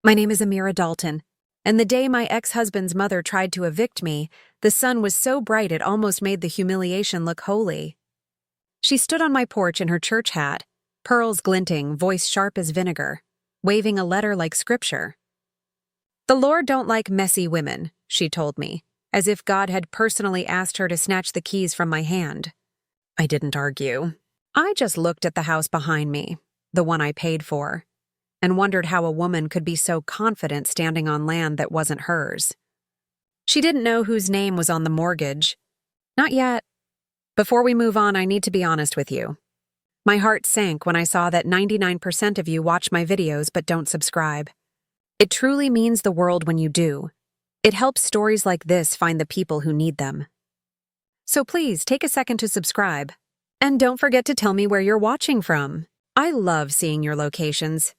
My name is Amira Dalton, and the day my ex-husband's mother tried to evict me, the sun was so bright it almost made the humiliation look holy. She stood on my porch in her church hat, pearls glinting, voice sharp as vinegar, waving a letter like scripture. "The Lord don't like messy women," she told me, as if God had personally asked her to snatch the keys from my hand. I didn't argue. I just looked at the house behind me, the one I paid for, and wondered how a woman could be so confident standing on land that wasn't hers. She didn't know whose name was on the mortgage. Not yet. Before we move on, I need to be honest with you. My heart sank when I saw that 99% of you watch my videos but don't subscribe. It truly means the world when you do. It helps stories like this find the people who need them. So please take a second to subscribe. And don't forget to tell me where you're watching from. I love seeing your locations.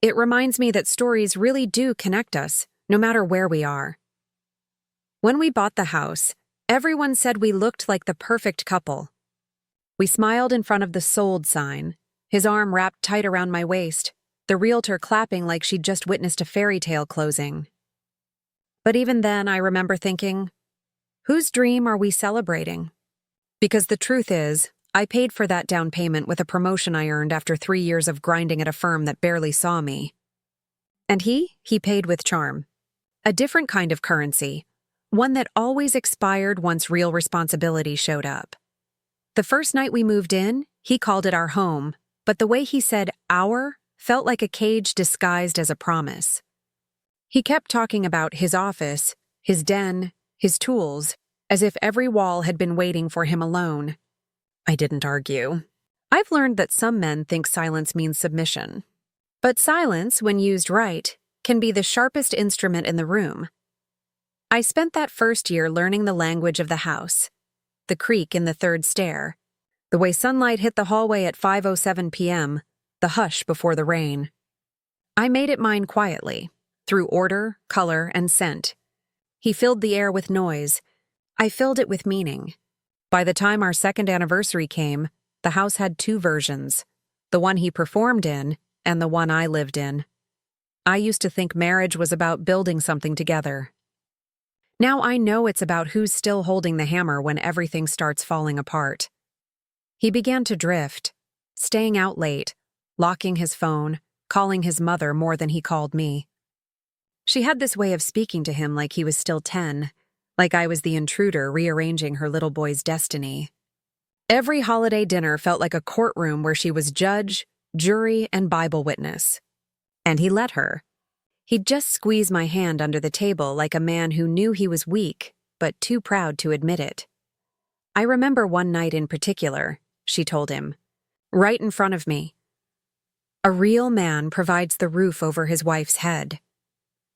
It reminds me that stories really do connect us, no matter where we are. When we bought the house, everyone said we looked like the perfect couple. We smiled in front of the sold sign, his arm wrapped tight around my waist, the realtor clapping like she'd just witnessed a fairy tale closing. But even then, I remember thinking, whose dream are we celebrating? Because the truth is, I paid for that down payment with a promotion I earned after 3 years of grinding at a firm that barely saw me. And he paid with charm. A different kind of currency, one that always expired once real responsibility showed up. The first night we moved in, he called it our home, but the way he said "our" felt like a cage disguised as a promise. He kept talking about his office, his den, his tools, as if every wall had been waiting for him alone. I didn't argue. I've learned that some men think silence means submission. But silence, when used right, can be the sharpest instrument in the room. I spent that first year learning the language of the house, the creak in the third stair, the way sunlight hit the hallway at 5:07 p.m., the hush before the rain. I made it mine quietly, through order, color, and scent. He filled the air with noise. I filled it with meaning. By the time our second anniversary came, the house had 2 versions, the one he performed in and the one I lived in. I used to think marriage was about building something together. Now I know it's about who's still holding the hammer when everything starts falling apart. He began to drift, staying out late, locking his phone, calling his mother more than he called me. She had this way of speaking to him like he was still 10, like I was the intruder rearranging her little boy's destiny. Every holiday dinner felt like a courtroom where she was judge, jury, and Bible witness. And he let her. He'd just squeeze my hand under the table like a man who knew he was weak, but too proud to admit it. I remember one night in particular, she told him, right in front of me. A real man provides the roof over his wife's head.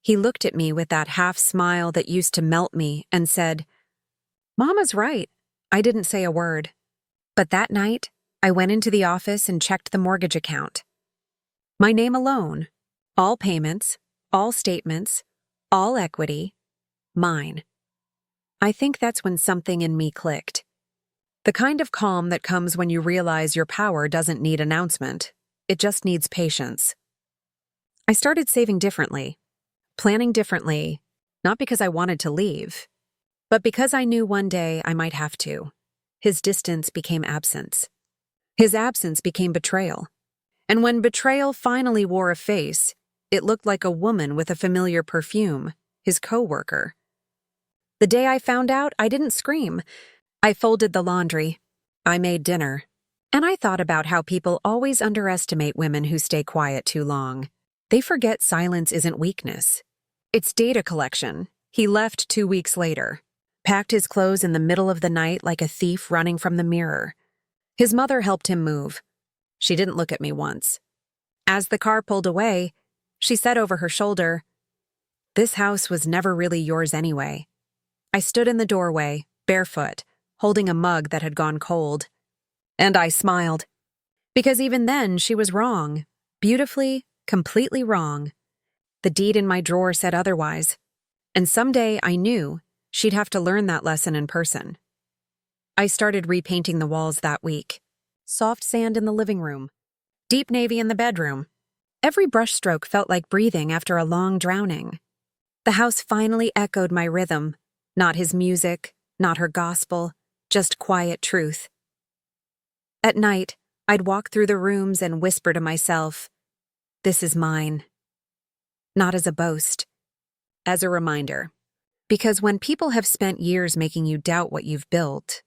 He looked at me with that half smile that used to melt me and said, "Mama's right." I didn't say a word. But that night, I went into the office and checked the mortgage account. My name alone, all payments, all statements, all equity, mine. I think that's when something in me clicked. The kind of calm that comes when you realize your power doesn't need announcement. It just needs patience. I started saving differently. Planning differently, not because I wanted to leave, but because I knew one day I might have to. His distance became absence. His absence became betrayal. And when betrayal finally wore a face, it looked like a woman with a familiar perfume, his coworker. The day I found out, I didn't scream. I folded the laundry. I made dinner. And I thought about how people always underestimate women who stay quiet too long. They forget silence isn't weakness. It's data collection. He left 2 weeks later, packed his clothes in the middle of the night like a thief running from the mirror. His mother helped him move. She didn't look at me once. As the car pulled away, she said over her shoulder, "This house was never really yours anyway." I stood in the doorway, barefoot, holding a mug that had gone cold. And I smiled. Because even then, she was wrong. Beautifully, completely wrong. The deed in my drawer said otherwise. And someday I knew she'd have to learn that lesson in person. I started repainting the walls that week. Soft sand in the living room. Deep navy in the bedroom. Every brushstroke felt like breathing after a long drowning. The house finally echoed my rhythm, not his music, not her gospel, just quiet truth. At night, I'd walk through the rooms and whisper to myself, "This is mine." Not as a boast, as a reminder. Because when people have spent years making you doubt what you've built,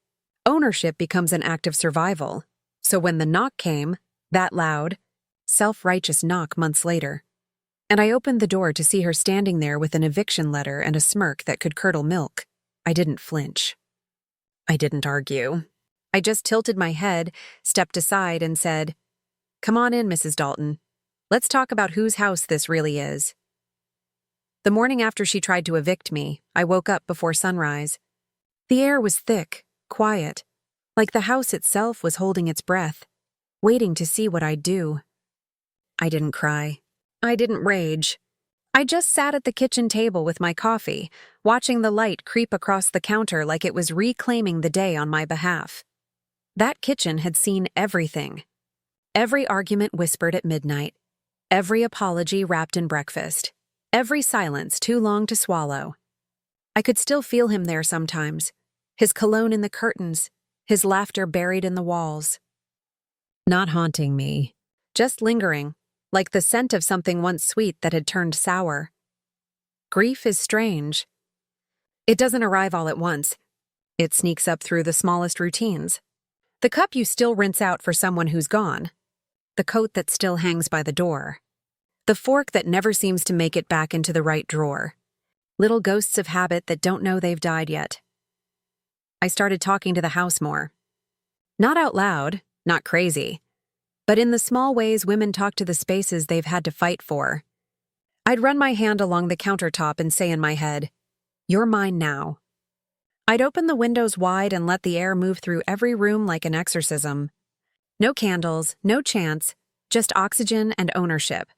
ownership becomes an act of survival. So when the knock came, that loud, self-righteous knock months later, and I opened the door to see her standing there with an eviction letter and a smirk that could curdle milk, I didn't flinch. I didn't argue. I just tilted my head, stepped aside, and said, "Come on in, Mrs. Dalton. Let's talk about whose house this really is." The morning after she tried to evict me, I woke up before sunrise. The air was thick, quiet, like the house itself was holding its breath, waiting to see what I'd do. I didn't cry. I didn't rage. I just sat at the kitchen table with my coffee, watching the light creep across the counter like it was reclaiming the day on my behalf. That kitchen had seen everything. Every argument whispered at midnight, every apology wrapped in breakfast, every silence too long to swallow. I could still feel him there sometimes, his cologne in the curtains, his laughter buried in the walls. Not haunting me, just lingering, like the scent of something once sweet that had turned sour. Grief is strange. It doesn't arrive all at once. It sneaks up through the smallest routines. The cup you still rinse out for someone who's gone. The coat that still hangs by the door. The fork that never seems to make it back into the right drawer. Little ghosts of habit that don't know they've died yet. I started talking to the house more. Not out loud, not crazy, but in the small ways women talk to the spaces they've had to fight for. I'd run my hand along the countertop and say in my head, "You're mine now." I'd open the windows wide and let the air move through every room like an exorcism. No candles, no chants, just oxygen and ownership.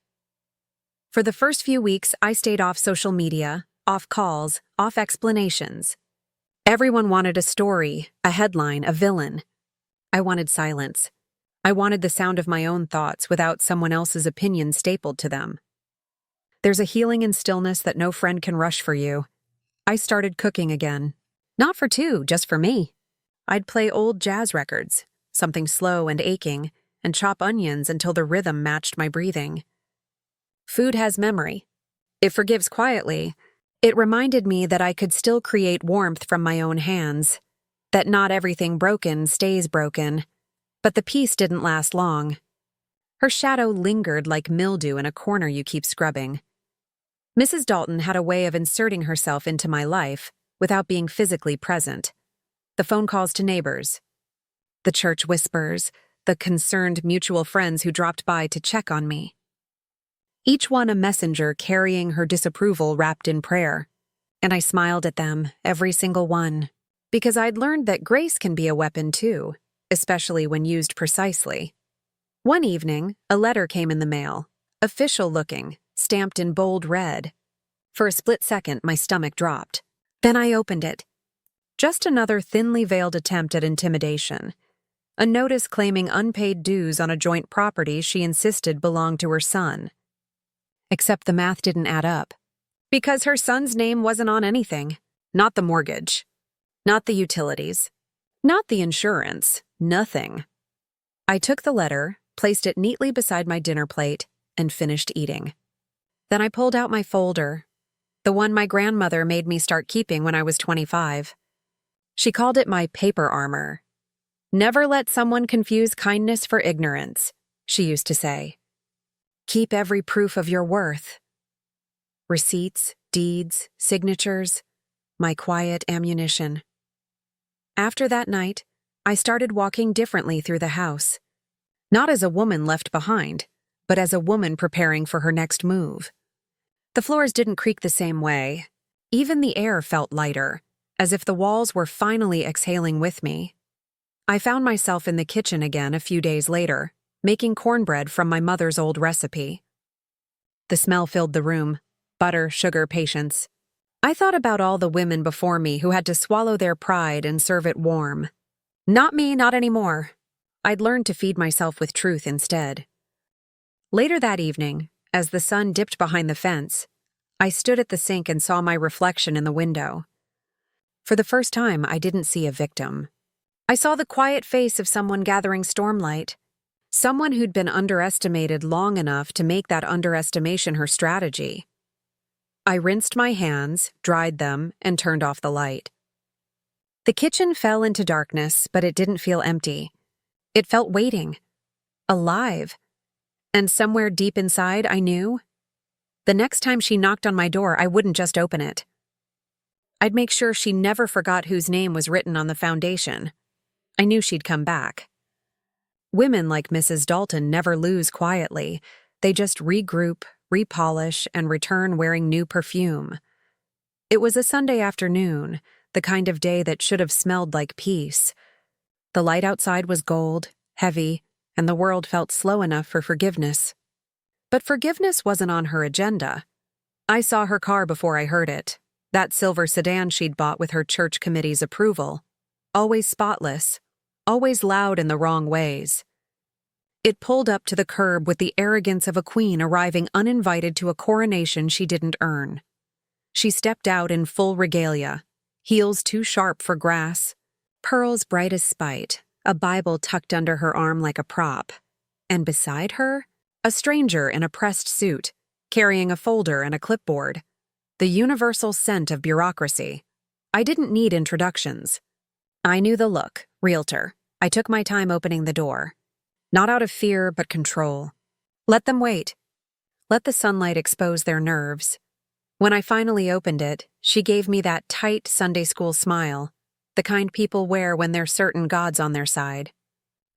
For the first few weeks, I stayed off social media, off calls, off explanations. Everyone wanted a story, a headline, a villain. I wanted silence. I wanted the sound of my own thoughts without someone else's opinion stapled to them. There's a healing in stillness that no friend can rush for you. I started cooking again. Not for two, just for me. I'd play old jazz records, something slow and aching, and chop onions until the rhythm matched my breathing. Food has memory. It forgives quietly. It reminded me that I could still create warmth from my own hands, that not everything broken stays broken. But the peace didn't last long. Her shadow lingered like mildew in a corner you keep scrubbing. Mrs. Dalton had a way of inserting herself into my life without being physically present. The phone calls to neighbors, the church whispers, the concerned mutual friends who dropped by to check on me. Each one a messenger carrying her disapproval wrapped in prayer. And I smiled at them, every single one, because I'd learned that grace can be a weapon too, especially when used precisely. One evening, a letter came in the mail, official-looking, stamped in bold red. For a split second, my stomach dropped. Then I opened it. Just another thinly veiled attempt at intimidation. A notice claiming unpaid dues on a joint property she insisted belonged to her son. Except the math didn't add up. Because her son's name wasn't on anything. Not the mortgage. Not the utilities. Not the insurance. Nothing. I took the letter, placed it neatly beside my dinner plate, and finished eating. Then I pulled out my folder, the one my grandmother made me start keeping when I was 25. She called it my paper armor. Never let someone confuse kindness for ignorance, she used to say. Keep every proof of your worth. Receipts, deeds, signatures, my quiet ammunition. After that night, I started walking differently through the house. Not as a woman left behind, but as a woman preparing for her next move. The floors didn't creak the same way. Even the air felt lighter, as if the walls were finally exhaling with me. I found myself in the kitchen again a few days later, making cornbread from my mother's old recipe. The smell filled the room. Butter, sugar, patience. I thought about all the women before me who had to swallow their pride and serve it warm. Not me, not anymore. I'd learned to feed myself with truth instead. Later that evening, as the sun dipped behind the fence, I stood at the sink and saw my reflection in the window. For the first time, I didn't see a victim. I saw the quiet face of someone gathering stormlight, someone who'd been underestimated long enough to make that underestimation her strategy. I rinsed my hands, dried them, and turned off the light. The kitchen fell into darkness, but it didn't feel empty. It felt waiting, alive. And somewhere deep inside, I knew the next time she knocked on my door, I wouldn't just open it. I'd make sure she never forgot whose name was written on the foundation. I knew she'd come back. Women like Mrs. Dalton never lose quietly. They just regroup, repolish, and return wearing new perfume. It was a Sunday afternoon, the kind of day that should have smelled like peace. The light outside was gold, heavy, and the world felt slow enough for forgiveness. But forgiveness wasn't on her agenda. I saw her car before I heard it, that silver sedan she'd bought with her church committee's approval. Always spotless, always loud in the wrong ways. It pulled up to the curb with the arrogance of a queen arriving uninvited to a coronation she didn't earn. She stepped out in full regalia, heels too sharp for grass, pearls bright as spite, a Bible tucked under her arm like a prop, and beside her, a stranger in a pressed suit, carrying a folder and a clipboard. The universal scent of bureaucracy. I didn't need introductions. I knew the look, realtor. I took my time opening the door. Not out of fear, but control. Let them wait. Let the sunlight expose their nerves. When I finally opened it, she gave me that tight Sunday school smile, the kind people wear when they're certain God's on their side.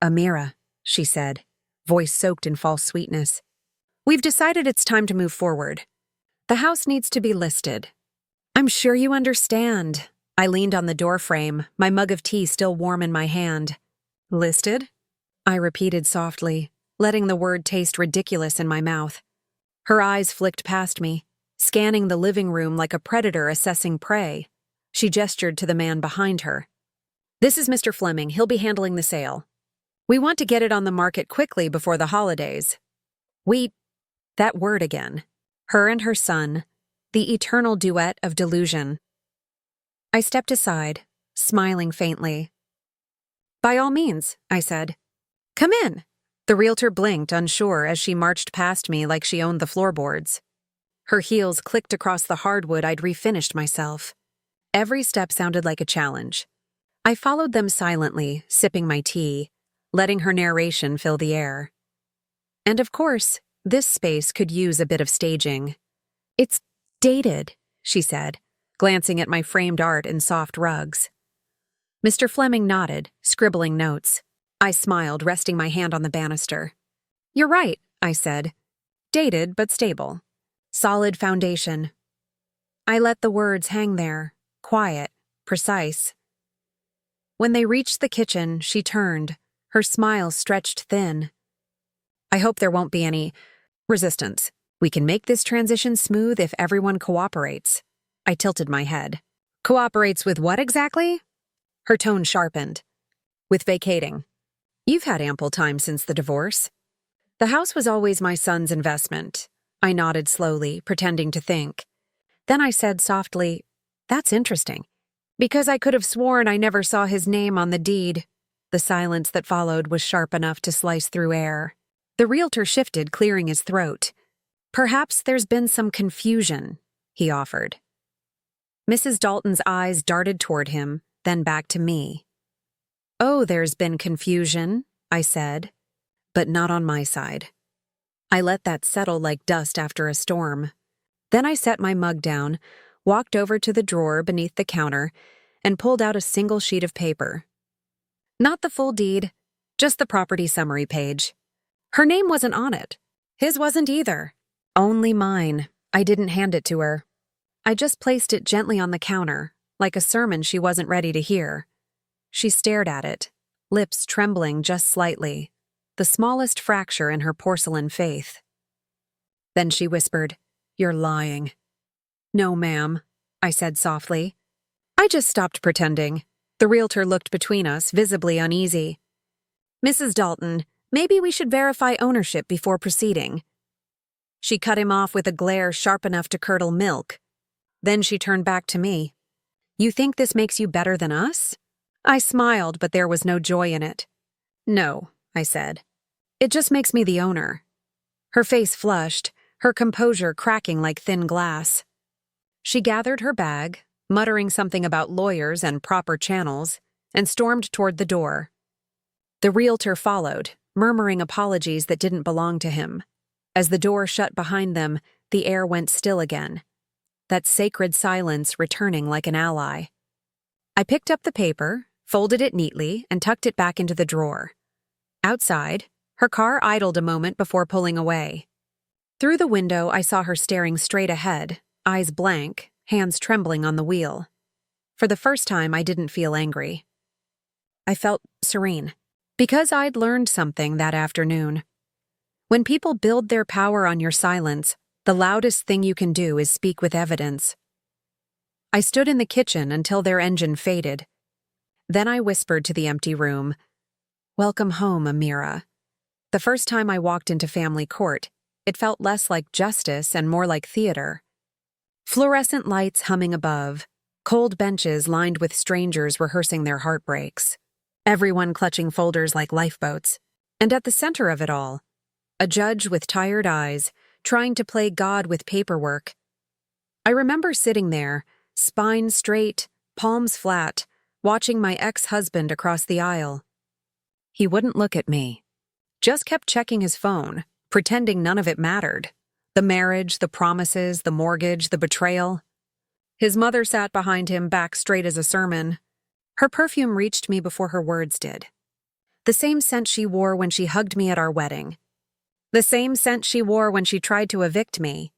"Amira," she said, voice soaked in false sweetness. "We've decided it's time to move forward. The house needs to be listed." "I'm sure you understand." I leaned on the doorframe, my mug of tea still warm in my hand. "Listed?" I repeated softly, letting the word taste ridiculous in my mouth. Her eyes flicked past me, scanning the living room like a predator assessing prey. She gestured to the man behind her. "This is Mr. Fleming. He'll be handling the sale. We want to get it on the market quickly before the holidays." That word again. Her and her son, the eternal duet of delusion. I stepped aside, smiling faintly. "By all means," I said. "Come in." The realtor blinked, unsure, as she marched past me like she owned the floorboards. Her heels clicked across the hardwood I'd refinished myself. Every step sounded like a challenge. I followed them silently, sipping my tea, letting her narration fill the air. And of course, this space could use a bit of staging. "It's dated," she said, glancing at my framed art and soft rugs. Mr. Fleming nodded, scribbling notes. I smiled, resting my hand on the banister. "You're right," I said. "Dated but stable. Solid foundation." I let the words hang there, quiet, precise. When they reached the kitchen, she turned, her smile stretched thin. "I hope there won't be any resistance. We can make this transition smooth if everyone cooperates." I tilted my head. "Cooperates with what exactly?" Her tone sharpened. "With vacating. You've had ample time since the divorce." "The house was always my son's investment." I nodded slowly, pretending to think. Then I said softly, "That's interesting, because I could have sworn I never saw his name on the deed." The silence that followed was sharp enough to slice through air. The realtor shifted, clearing his throat. "Perhaps there's been some confusion," he offered. Mrs. Dalton's eyes darted toward him, then back to me. "Oh, there's been confusion," I said, "but not on my side." I let that settle like dust after a storm. Then I set my mug down, walked over to the drawer beneath the counter, and pulled out a single sheet of paper. Not the full deed, just the property summary page. Her name wasn't on it. His wasn't either. Only mine. I didn't hand it to her. I just placed it gently on the counter, like a sermon she wasn't ready to hear. She stared at it, lips trembling just slightly, the smallest fracture in her porcelain faith. Then she whispered, "You're lying." "No, ma'am," I said softly. I just stopped pretending. The realtor looked between us, visibly uneasy. "Mrs. Dalton, maybe we should verify ownership before proceeding." She cut him off with a glare sharp enough to curdle milk. Then she turned back to me. "You think this makes you better than us?" I smiled, but there was no joy in it. "No," I said. "It just makes me the owner." Her face flushed, her composure cracking like thin glass. She gathered her bag, muttering something about lawyers and proper channels, and stormed toward the door. The realtor followed, murmuring apologies that didn't belong to him. As the door shut behind them, the air went still again, that sacred silence returning like an ally. I picked up the paper, folded it neatly, and tucked it back into the drawer. Outside, her car idled a moment before pulling away. Through the window, I saw her staring straight ahead, eyes blank, hands trembling on the wheel. For the first time, I didn't feel angry. I felt serene, because I'd learned something that afternoon. When people build their power on your silence, the loudest thing you can do is speak with evidence. I stood in the kitchen until their engine faded. Then I whispered to the empty room, "Welcome home, Amira." The first time I walked into family court, it felt less like justice and more like theater. Fluorescent lights humming above, cold benches lined with strangers rehearsing their heartbreaks, everyone clutching folders like lifeboats, and at the center of it all, a judge with tired eyes, trying to play God with paperwork. I remember sitting there, spine straight, palms flat, watching my ex-husband across the aisle. He wouldn't look at me, just kept checking his phone, pretending none of it mattered. The marriage, the promises, the mortgage, the betrayal. His mother sat behind him, back straight as a sermon. Her perfume reached me before her words did. The same scent she wore when she hugged me at our wedding. The same scent she wore when she tried to evict me.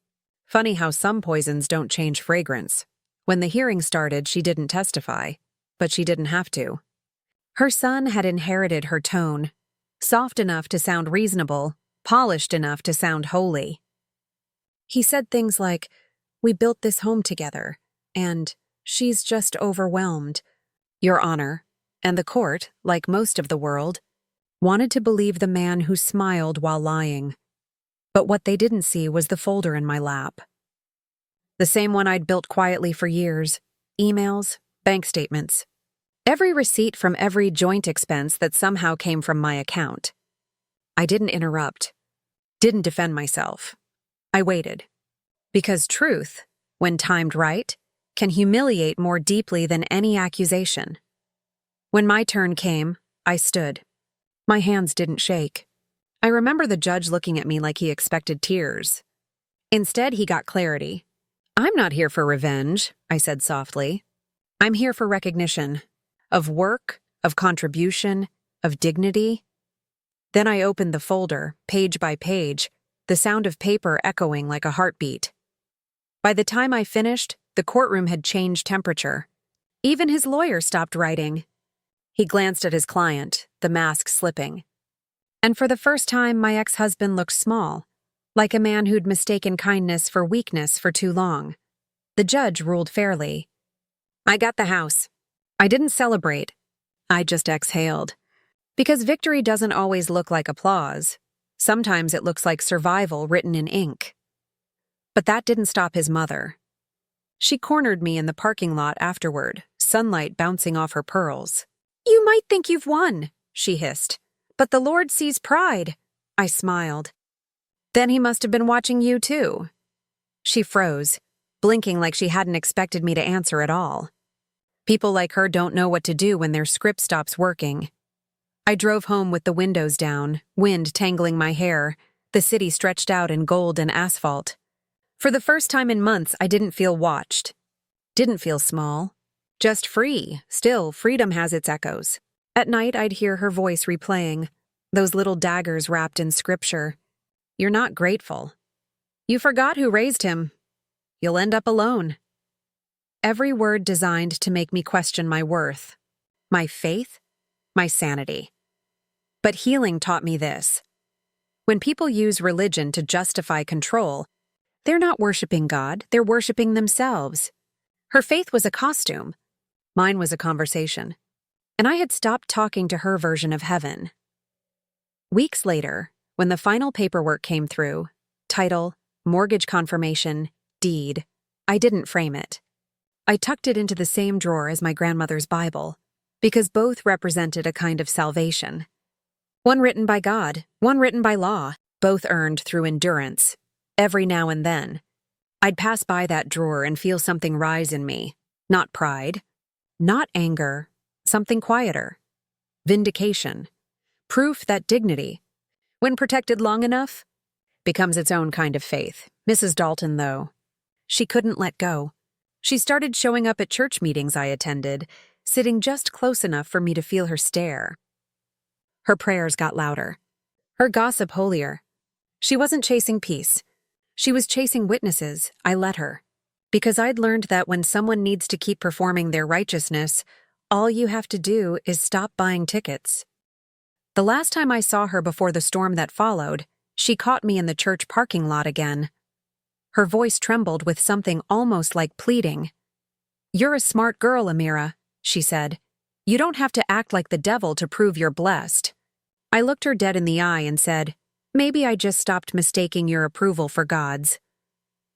Funny how some poisons don't change fragrance. When the hearing started, she didn't testify, but she didn't have to. Her son had inherited her tone, soft enough to sound reasonable, polished enough to sound holy. He said things like, "We built this home together," and "She's just overwhelmed." Your Honor, and the court, like most of the world, wanted to believe the man who smiled while lying. But what they didn't see was the folder in my lap. The same one I'd built quietly for years. Emails, bank statements. Every receipt from every joint expense that somehow came from my account. I didn't interrupt. Didn't defend myself. I waited. Because truth, when timed right, can humiliate more deeply than any accusation. When my turn came, I stood. My hands didn't shake. I remember the judge looking at me like he expected tears. Instead, he got clarity. "I'm not here for revenge," I said softly. "I'm here for recognition. Of work, of contribution, of dignity." Then I opened the folder, page by page, the sound of paper echoing like a heartbeat. By the time I finished, the courtroom had changed temperature. Even his lawyer stopped writing. He glanced at his client, the mask slipping. And for the first time, my ex-husband looked small, like a man who'd mistaken kindness for weakness for too long. The judge ruled fairly. I got the house. I didn't celebrate. I just exhaled. Because victory doesn't always look like applause. Sometimes it looks like survival written in ink. But that didn't stop his mother. She cornered me in the parking lot afterward, sunlight bouncing off her pearls. "You might think you've won," she hissed. "But the Lord sees pride." I smiled. "Then he must have been watching you too." She froze, blinking like she hadn't expected me to answer at all. People like her don't know what to do when their script stops working. I drove home with the windows down, wind tangling my hair, the city stretched out in gold and asphalt. For the first time in months, I didn't feel watched. Didn't feel small. Just free. Still, freedom has its echoes. At night, I'd hear her voice replaying, those little daggers wrapped in scripture. "You're not grateful. You forgot who raised him. You'll end up alone." Every word designed to make me question my worth, my faith, my sanity. But healing taught me this. When people use religion to justify control, they're not worshiping God, they're worshiping themselves. Her faith was a costume. Mine was a conversation. And I had stopped talking to her version of heaven. Weeks later, when the final paperwork came through, title, mortgage confirmation, deed. I didn't frame it. I tucked it into the same drawer as my grandmother's Bible, because both represented a kind of salvation. One written by God, one written by law, both earned through endurance. Every now and then, I'd pass by that drawer and feel something rise in me. Not pride, not anger, something quieter. Vindication. Proof that dignity, when protected long enough, becomes its own kind of faith. Mrs. Dalton, though, she couldn't let go. She started showing up at church meetings I attended, sitting just close enough for me to feel her stare. Her prayers got louder, her gossip holier. She wasn't chasing peace. She was chasing witnesses. I let her. Because I'd learned that when someone needs to keep performing their righteousness, all you have to do is stop buying tickets. The last time I saw her before the storm that followed, she caught me in the church parking lot again. Her voice trembled with something almost like pleading. "You're a smart girl, Amira," she said. "You don't have to act like the devil to prove you're blessed." I looked her dead in the eye and said, "Maybe I just stopped mistaking your approval for God's."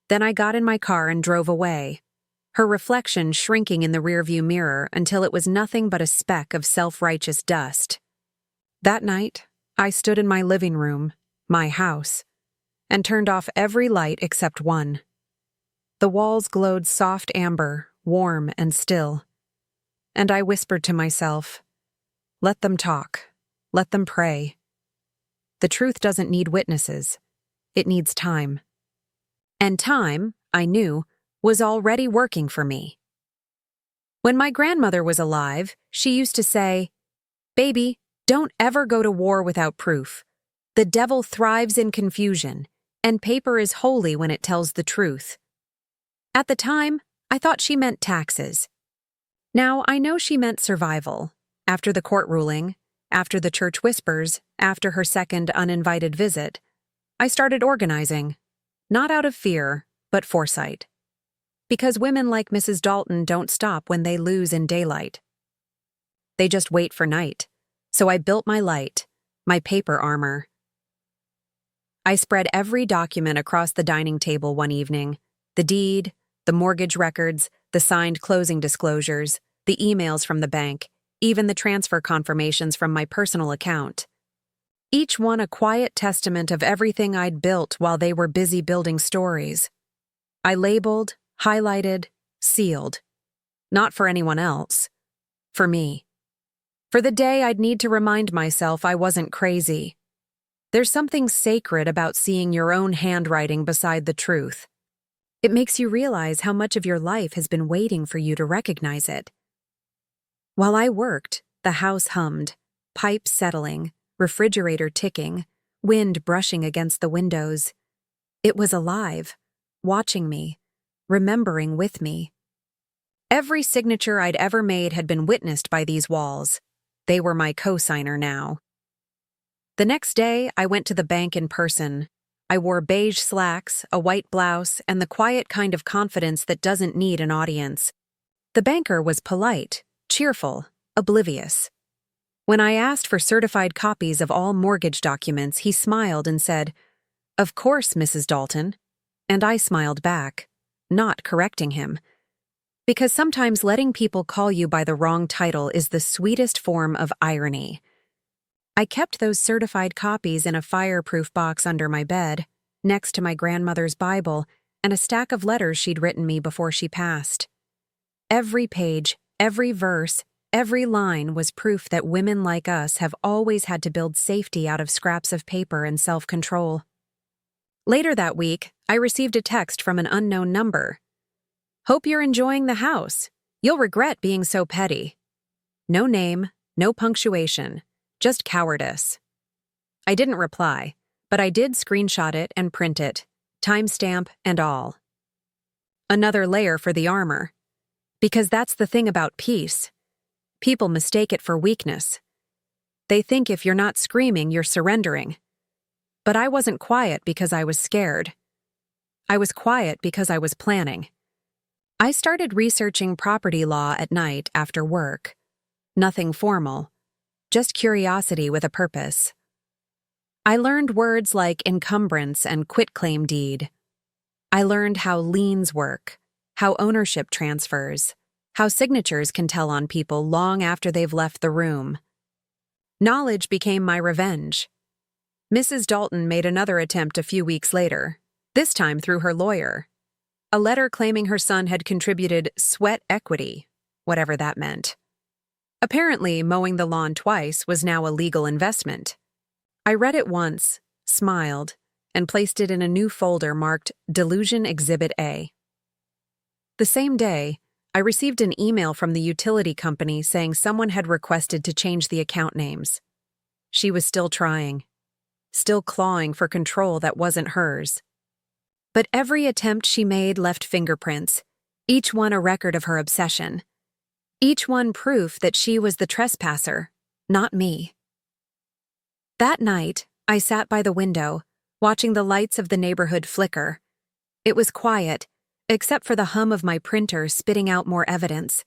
Then I got in my car and drove away, her reflection shrinking in the rearview mirror until it was nothing but a speck of self-righteous dust. That night, I stood in my living room, my house, and turned off every light except one. The walls glowed soft amber, warm and still. And I whispered to myself, "Let them talk. Let them pray. The truth doesn't need witnesses. It needs time." And time, I knew, was already working for me. When my grandmother was alive, she used to say, "Baby, don't ever go to war without proof. The devil thrives in confusion, and paper is holy when it tells the truth." At the time, I thought she meant taxes. Now I know she meant survival. After the court ruling, after the church whispers, after her second uninvited visit, I started organizing, not out of fear, but foresight. Because women like Mrs. Dalton don't stop when they lose in daylight. They just wait for night. So I built my light, my paper armor. I spread every document across the dining table one evening, the deed, the mortgage records, the signed closing disclosures, the emails from the bank, even the transfer confirmations from my personal account. Each one a quiet testament of everything I'd built while they were busy building stories. I labeled, highlighted, sealed. Not for anyone else. For me. For the day I'd need to remind myself I wasn't crazy. There's something sacred about seeing your own handwriting beside the truth. It makes you realize how much of your life has been waiting for you to recognize it. While I worked, the house hummed, pipes settling, refrigerator ticking, wind brushing against the windows. It was alive, watching me, remembering with me. Every signature I'd ever made had been witnessed by these walls. They were my co-signer now. The next day, I went to the bank in person. I wore beige slacks, a white blouse, and the quiet kind of confidence that doesn't need an audience. The banker was polite, cheerful, oblivious. When I asked for certified copies of all mortgage documents, he smiled and said, "Of course, Mrs. Dalton." And I smiled back, not correcting him. Because sometimes letting people call you by the wrong title is the sweetest form of irony. I kept those certified copies in a fireproof box under my bed, next to my grandmother's Bible and a stack of letters she'd written me before she passed. Every page, every verse, every line was proof that women like us have always had to build safety out of scraps of paper and self-control. Later that week, I received a text from an unknown number. "Hope you're enjoying the house. You'll regret being so petty." No name, no punctuation, just cowardice. I didn't reply, but I did screenshot it and print it, timestamp and all. Another layer for the armor. Because that's the thing about peace. People mistake it for weakness. They think if you're not screaming, you're surrendering. But I wasn't quiet because I was scared. I was quiet because I was planning. I started researching property law at night after work. Nothing formal, just curiosity with a purpose. I learned words like encumbrance and quitclaim deed, I learned how liens work, how ownership transfers, how signatures can tell on people long after they've left the room. Knowledge became my revenge. Mrs. Dalton made another attempt a few weeks later, this time through her lawyer. A letter claiming her son had contributed sweat equity, whatever that meant. Apparently, mowing the lawn twice was now a legal investment. I read it once, smiled, and placed it in a new folder marked Delusion Exhibit A. The same day, I received an email from the utility company saying someone had requested to change the account names. She was still trying, still clawing for control that wasn't hers. But every attempt she made left fingerprints, each one a record of her obsession. Each one proof that she was the trespasser, not me. That night, I sat by the window, watching the lights of the neighborhood flicker. It was quiet, except for the hum of my printer spitting out more evidence.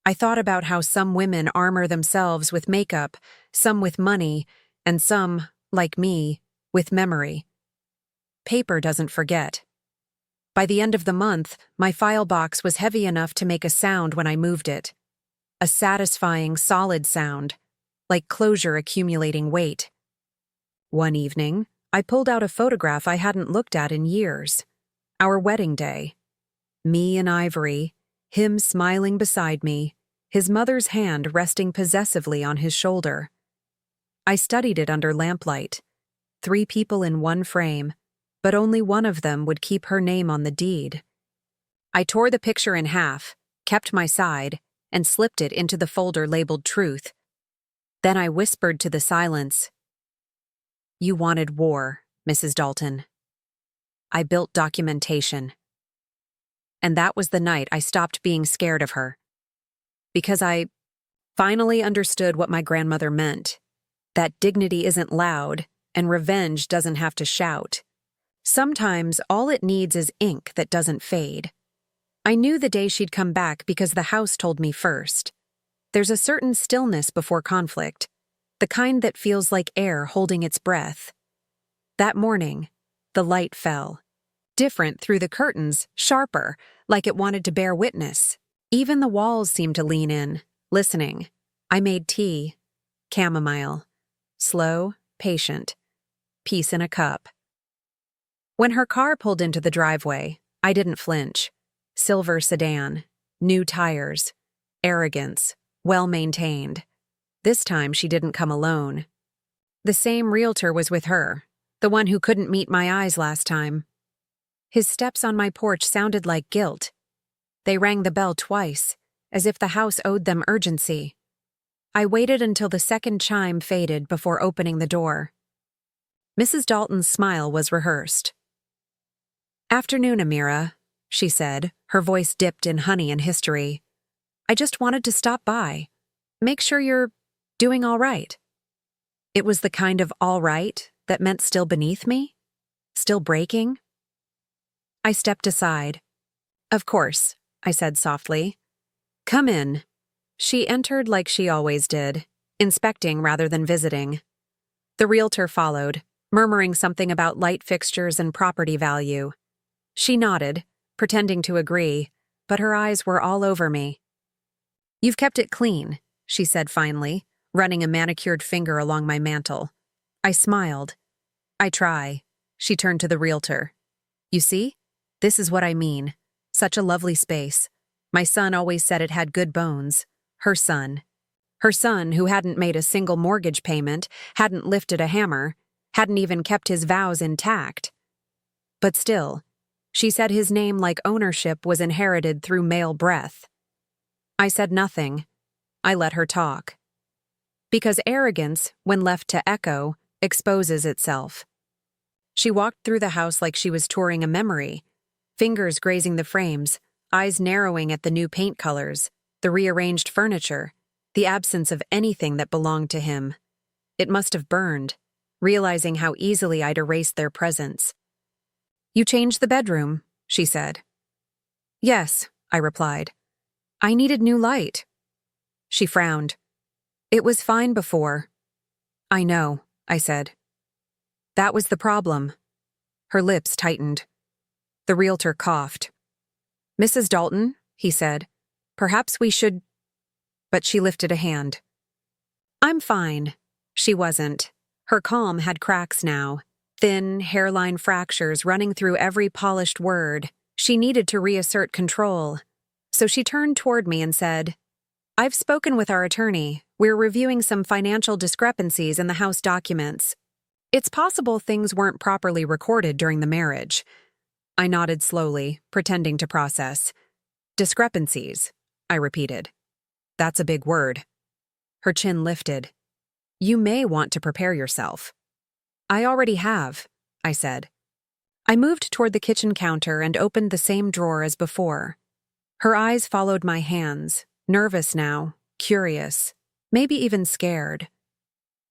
I thought about how some women armor themselves with makeup, some with money, and some, like me, with memory. Paper doesn't forget. By the end of the month, my file box was heavy enough to make a sound when I moved it. A satisfying, solid sound, like closure accumulating weight. One evening, I pulled out a photograph I hadn't looked at in years. Our wedding day. Me in ivory, him smiling beside me, his mother's hand resting possessively on his shoulder. I studied it under lamplight. 3 people in one frame, but only one of them would keep her name on the deed. I tore the picture in half, kept my side, and slipped it into the folder labeled Truth. Then I whispered to the silence, "You wanted war, Mrs. Dalton." I built documentation. And that was the night I stopped being scared of her. Because I finally understood what my grandmother meant, that dignity isn't loud and revenge doesn't have to shout. Sometimes all it needs is ink that doesn't fade. I knew the day she'd come back because the house told me first. There's a certain stillness before conflict, the kind that feels like air holding its breath. That morning, the light fell. Different through the curtains, sharper, like it wanted to bear witness. Even the walls seemed to lean in, listening. I made tea. Chamomile. Slow, patient. Peace in a cup. When her car pulled into the driveway, I didn't flinch. Silver sedan. New tires. Arrogance. Well-maintained. This time she didn't come alone. The same realtor was with her, the one who couldn't meet my eyes last time. His steps on my porch sounded like guilt. They rang the bell twice, as if the house owed them urgency. I waited until the second chime faded before opening the door. Mrs. Dalton's smile was rehearsed. "Afternoon, Amira," she said, her voice dipped in honey and history. "I just wanted to stop by. Make sure you're doing all right." It was the kind of all right that meant still beneath me? Still breaking? I stepped aside. "Of course," I said softly. "Come in." She entered like she always did, inspecting rather than visiting. The realtor followed, murmuring something about light fixtures and property value. She nodded, pretending to agree, but her eyes were all over me. "You've kept it clean," she said finally, running a manicured finger along my mantle. I smiled. "I try." She turned to the realtor. "You see? This is what I mean. Such a lovely space. My son always said it had good bones. Her son. Her son, who hadn't made a single mortgage payment, hadn't lifted a hammer, hadn't even kept his vows intact. But still, she said his name like ownership was inherited through male breath. I said nothing. I let her talk. Because arrogance, when left to echo, exposes itself. She walked through the house like she was touring a memory, fingers grazing the frames, eyes narrowing at the new paint colors, the rearranged furniture, the absence of anything that belonged to him. It must have burned, realizing how easily I'd erased their presence. "You changed the bedroom," she said. "Yes," I replied. "I needed new light." She frowned. "It was fine before." "I know," I said. "That was the problem." Her lips tightened. The realtor coughed. "Mrs. Dalton," he said, "perhaps we should—" But she lifted a hand. "I'm fine." She wasn't. Her calm had cracks now, thin, hairline fractures running through every polished word. She needed to reassert control. So she turned toward me and said, "I've spoken with our attorney. We're reviewing some financial discrepancies in the house documents. It's possible things weren't properly recorded during the marriage." I nodded slowly, pretending to process. "Discrepancies," I repeated. "That's a big word." Her chin lifted. "You may want to prepare yourself." "I already have," I said. I moved toward the kitchen counter and opened the same drawer as before. Her eyes followed my hands, nervous now, curious, maybe even scared.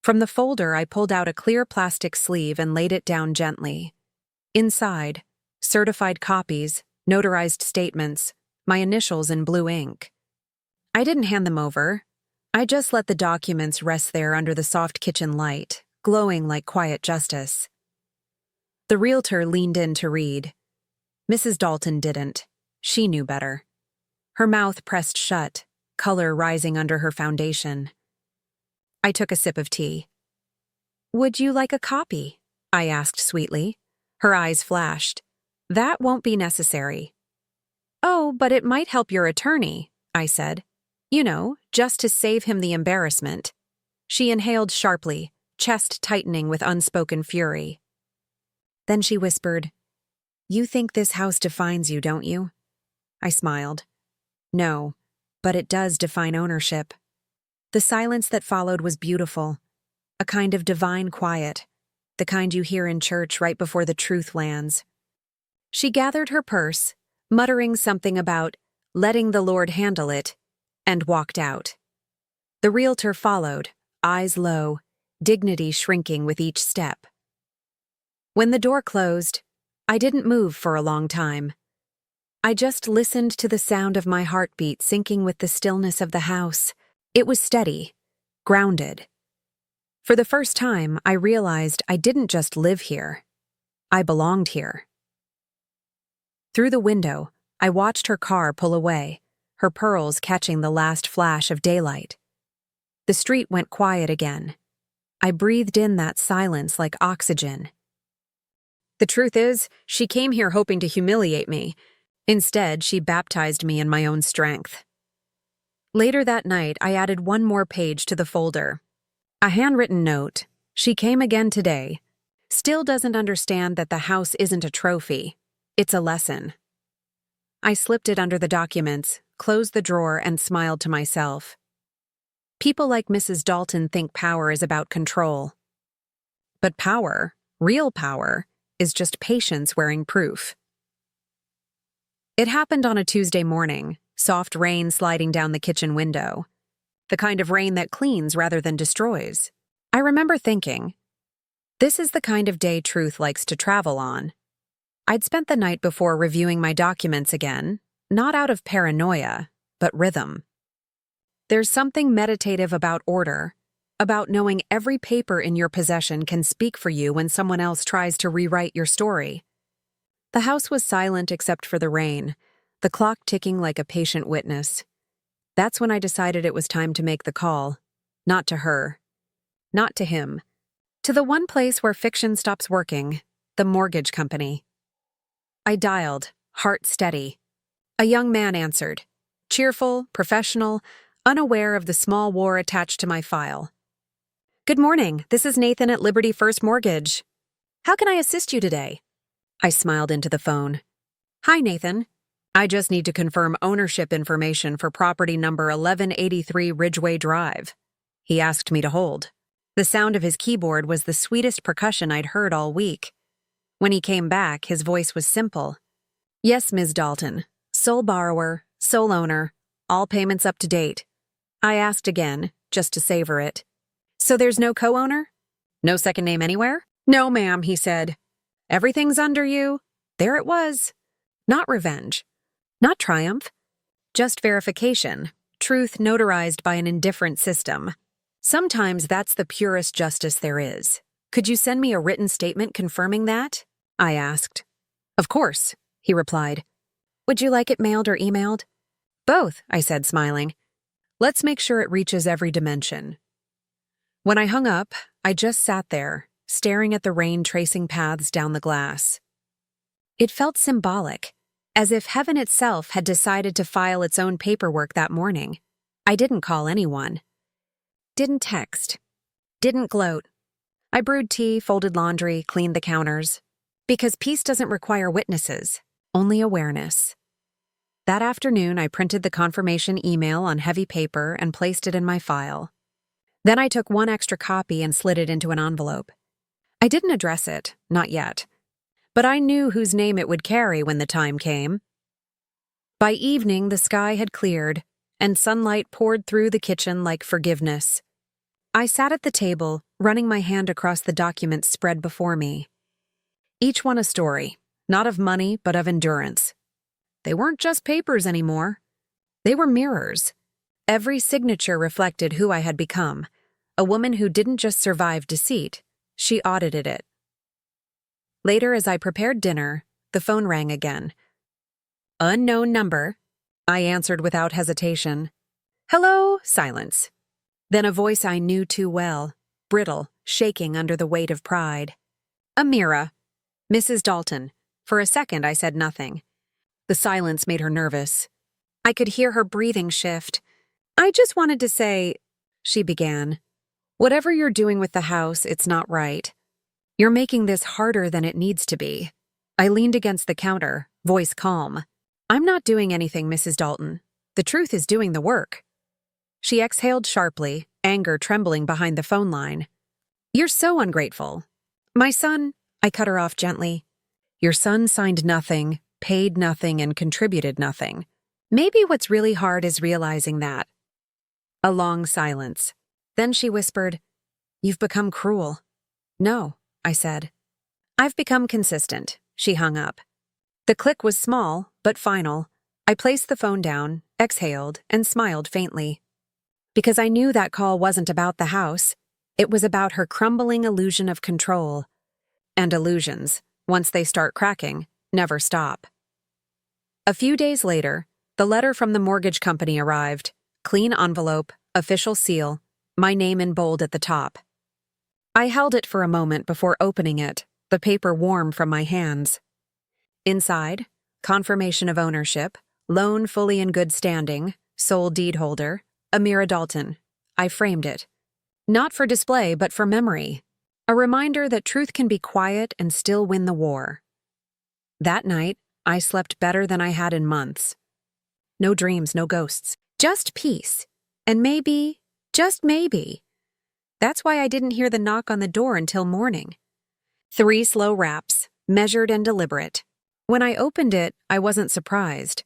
From the folder, I pulled out a clear plastic sleeve and laid it down gently. Inside, certified copies, notarized statements, my initials in blue ink. I didn't hand them over. I just let the documents rest there under the soft kitchen light, glowing like quiet justice. The realtor leaned in to read. Mrs. Dalton didn't. She knew better. Her mouth pressed shut, color rising under her foundation. I took a sip of tea. "Would you like a copy?" I asked sweetly. Her eyes flashed. "That won't be necessary." "Oh, but it might help your attorney," I said. "You know, just to save him the embarrassment." She inhaled sharply, chest tightening with unspoken fury. Then she whispered, "You think this house defines you, don't you?" I smiled. "No, but it does define ownership." The silence that followed was beautiful, a kind of divine quiet, the kind you hear in church right before the truth lands. She gathered her purse, muttering something about letting the Lord handle it, and walked out. The realtor followed, eyes low, dignity shrinking with each step. When the door closed, I didn't move for a long time. I just listened to the sound of my heartbeat syncing with the stillness of the house. It was steady, grounded. For the first time, I realized I didn't just live here. I belonged here. Through the window, I watched her car pull away, her pearls catching the last flash of daylight. The street went quiet again. I breathed in that silence like oxygen. The truth is, she came here hoping to humiliate me. Instead, she baptized me in my own strength. Later that night, I added one more page to the folder. A handwritten note. "She came again today. Still doesn't understand that the house isn't a trophy. It's a lesson." I slipped it under the documents, closed the drawer, and smiled to myself. People like Mrs. Dalton think power is about control. But power, real power, is just patience wearing proof. It happened on a Tuesday morning, soft rain sliding down the kitchen window. The kind of rain that cleans rather than destroys. I remember thinking, this is the kind of day truth likes to travel on. I'd spent the night before reviewing my documents again, not out of paranoia, but rhythm. There's something meditative about order, about knowing every paper in your possession can speak for you when someone else tries to rewrite your story. The house was silent except for the rain, the clock ticking like a patient witness. That's when I decided it was time to make the call. Not to her. Not to him. To the one place where fiction stops working, the mortgage company. I dialed, heart steady. A young man answered. Cheerful, professional, unaware of the small war attached to my file. "Good morning, this is Nathan at Liberty First Mortgage. How can I assist you today?" I smiled into the phone. "Hi, Nathan. I just need to confirm ownership information for property number 1183 Ridgeway Drive." He asked me to hold. The sound of his keyboard was the sweetest percussion I'd heard all week. When he came back, his voice was simple. "Yes, Ms. Dalton. Sole borrower, sole owner, all payments up to date." I asked again, just to savor it. "So there's no co-owner? No second name anywhere?" "No, ma'am," he said. "Everything's under you." There it was. Not revenge. Not triumph. Just verification. Truth notarized by an indifferent system. Sometimes that's the purest justice there is. "Could you send me a written statement confirming that?" I asked. "Of course. he replied. Would you like it mailed or emailed? Both, I said, smiling. Let's make sure it reaches every dimension. When I hung up, I just sat there, staring at the rain tracing paths down the glass. It felt symbolic, as if heaven itself had decided to file its own paperwork that morning. I didn't call anyone. Didn't text. Didn't gloat. I brewed tea, folded laundry, cleaned the counters. Because peace doesn't require witnesses, only awareness. That afternoon, I printed the confirmation email on heavy paper and placed it in my file. Then I took one extra copy and slid it into an envelope. I didn't address it, not yet. But I knew whose name it would carry when the time came. By evening, the sky had cleared, and sunlight poured through the kitchen like forgiveness. I sat at the table, running my hand across the documents spread before me. Each one a story, not of money, but of endurance. They weren't just papers anymore. They were mirrors. Every signature reflected who I had become, a woman who didn't just survive deceit, she audited it. Later, as I prepared dinner, the phone rang again. Unknown number, I answered without hesitation. Hello, silence. Then a voice I knew too well, brittle, shaking under the weight of pride. Amira. Mrs. Dalton. For a second, I said nothing. The silence made her nervous. I could hear her breathing shift. I just wanted to say, she began, whatever you're doing with the house, it's not right. You're making this harder than it needs to be. I leaned against the counter, voice calm. I'm not doing anything, Mrs. Dalton. The truth is doing the work. She exhaled sharply, anger trembling behind the phone line. You're so ungrateful. My son, I cut her off gently. Your son signed nothing, paid nothing, and contributed nothing. Maybe what's really hard is realizing that. A long silence. Then she whispered, You've become cruel. No, I said. I've become consistent, she hung up. The click was small, but final. I placed the phone down, exhaled, and smiled faintly. Because I knew that call wasn't about the house. It was about her crumbling illusion of control. And illusions, once they start cracking, never stop. A few days later, the letter from the mortgage company arrived. Clean envelope, official seal, my name in bold at the top. I held it for a moment before opening it, the paper warm from my hands. Inside, confirmation of ownership, loan fully in good standing, sole deed holder, Amira Dalton. I framed it. Not for display, but for memory. A reminder that truth can be quiet and still win the war. That night, I slept better than I had in months. No dreams, no ghosts. Just peace. And maybe, just maybe. That's why I didn't hear the knock on the door until morning. 3 slow raps, measured and deliberate. When I opened it, I wasn't surprised.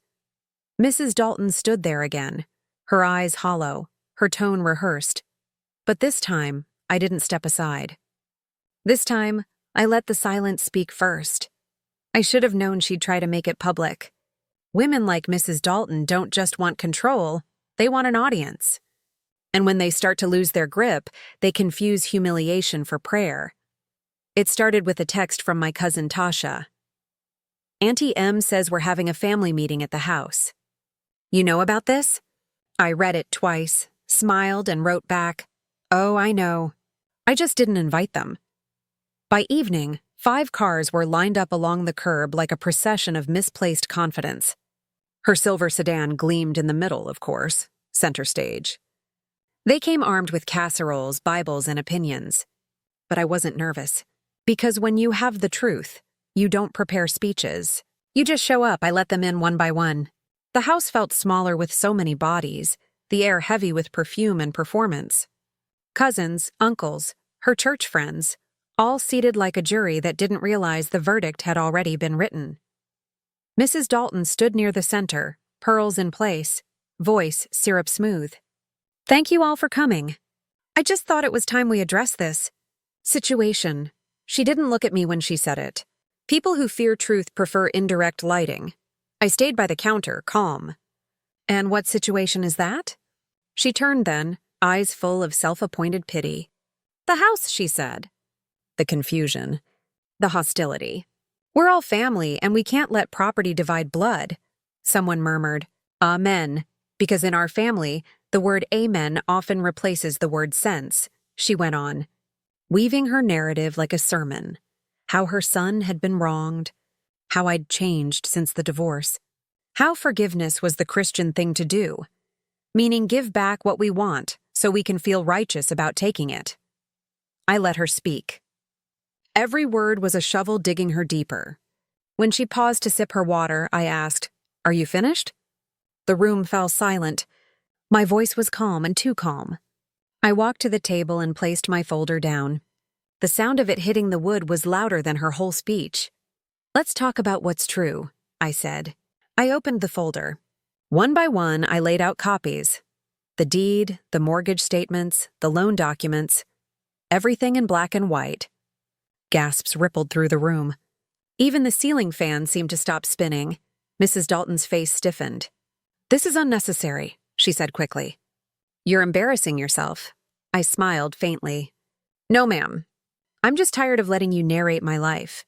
Mrs. Dalton stood there again, her eyes hollow, her tone rehearsed. But this time, I didn't step aside. This time, I let the silence speak first. I should have known she'd try to make it public. Women like Mrs. Dalton don't just want control, they want an audience. And when they start to lose their grip, they confuse humiliation for prayer. It started with a text from my cousin Tasha. Auntie M says we're having a family meeting at the house. You know about this? I read it twice, smiled, and wrote back, Oh, I know. I just didn't invite them. By evening, 5 cars were lined up along the curb like a procession of misplaced confidence. Her silver sedan gleamed in the middle, of course, center stage. They came armed with casseroles, Bibles, and opinions. But I wasn't nervous. Because when you have the truth, you don't prepare speeches. You just show up. I let them in one by one. The house felt smaller with so many bodies, the air heavy with perfume and performance. Cousins, uncles, her church friends, all seated like a jury that didn't realize the verdict had already been written. Mrs. Dalton stood near the center, pearls in place, voice syrup smooth. Thank you all for coming. I just thought it was time we address this situation. She didn't look at me when she said it. People who fear truth prefer indirect lighting. I stayed by the counter, calm. And what situation is that? She turned then, eyes full of self-appointed pity. The house, she said. The confusion. The hostility. We're all family, and we can't let property divide blood. Someone murmured, Amen, because in our family, the word amen often replaces the word sense. She went on, weaving her narrative like a sermon. How her son had been wronged, how I'd changed since the divorce, how forgiveness was the Christian thing to do, meaning give back what we want so we can feel righteous about taking it. I let her speak. Every word was a shovel digging her deeper. When she paused to sip her water, I asked, Are you finished? The room fell silent. My voice was calm and too calm. I walked to the table and placed my folder down. The sound of it hitting the wood was louder than her whole speech. Let's talk about what's true, I said. I opened the folder. One by one, I laid out copies. The deed, the mortgage statements, the loan documents, everything in black and white. Gasps rippled through the room. Even the ceiling fan seemed to stop spinning. Mrs. Dalton's face stiffened. This is unnecessary, she said quickly. You're embarrassing yourself. I smiled faintly. No, ma'am. I'm just tired of letting you narrate my life.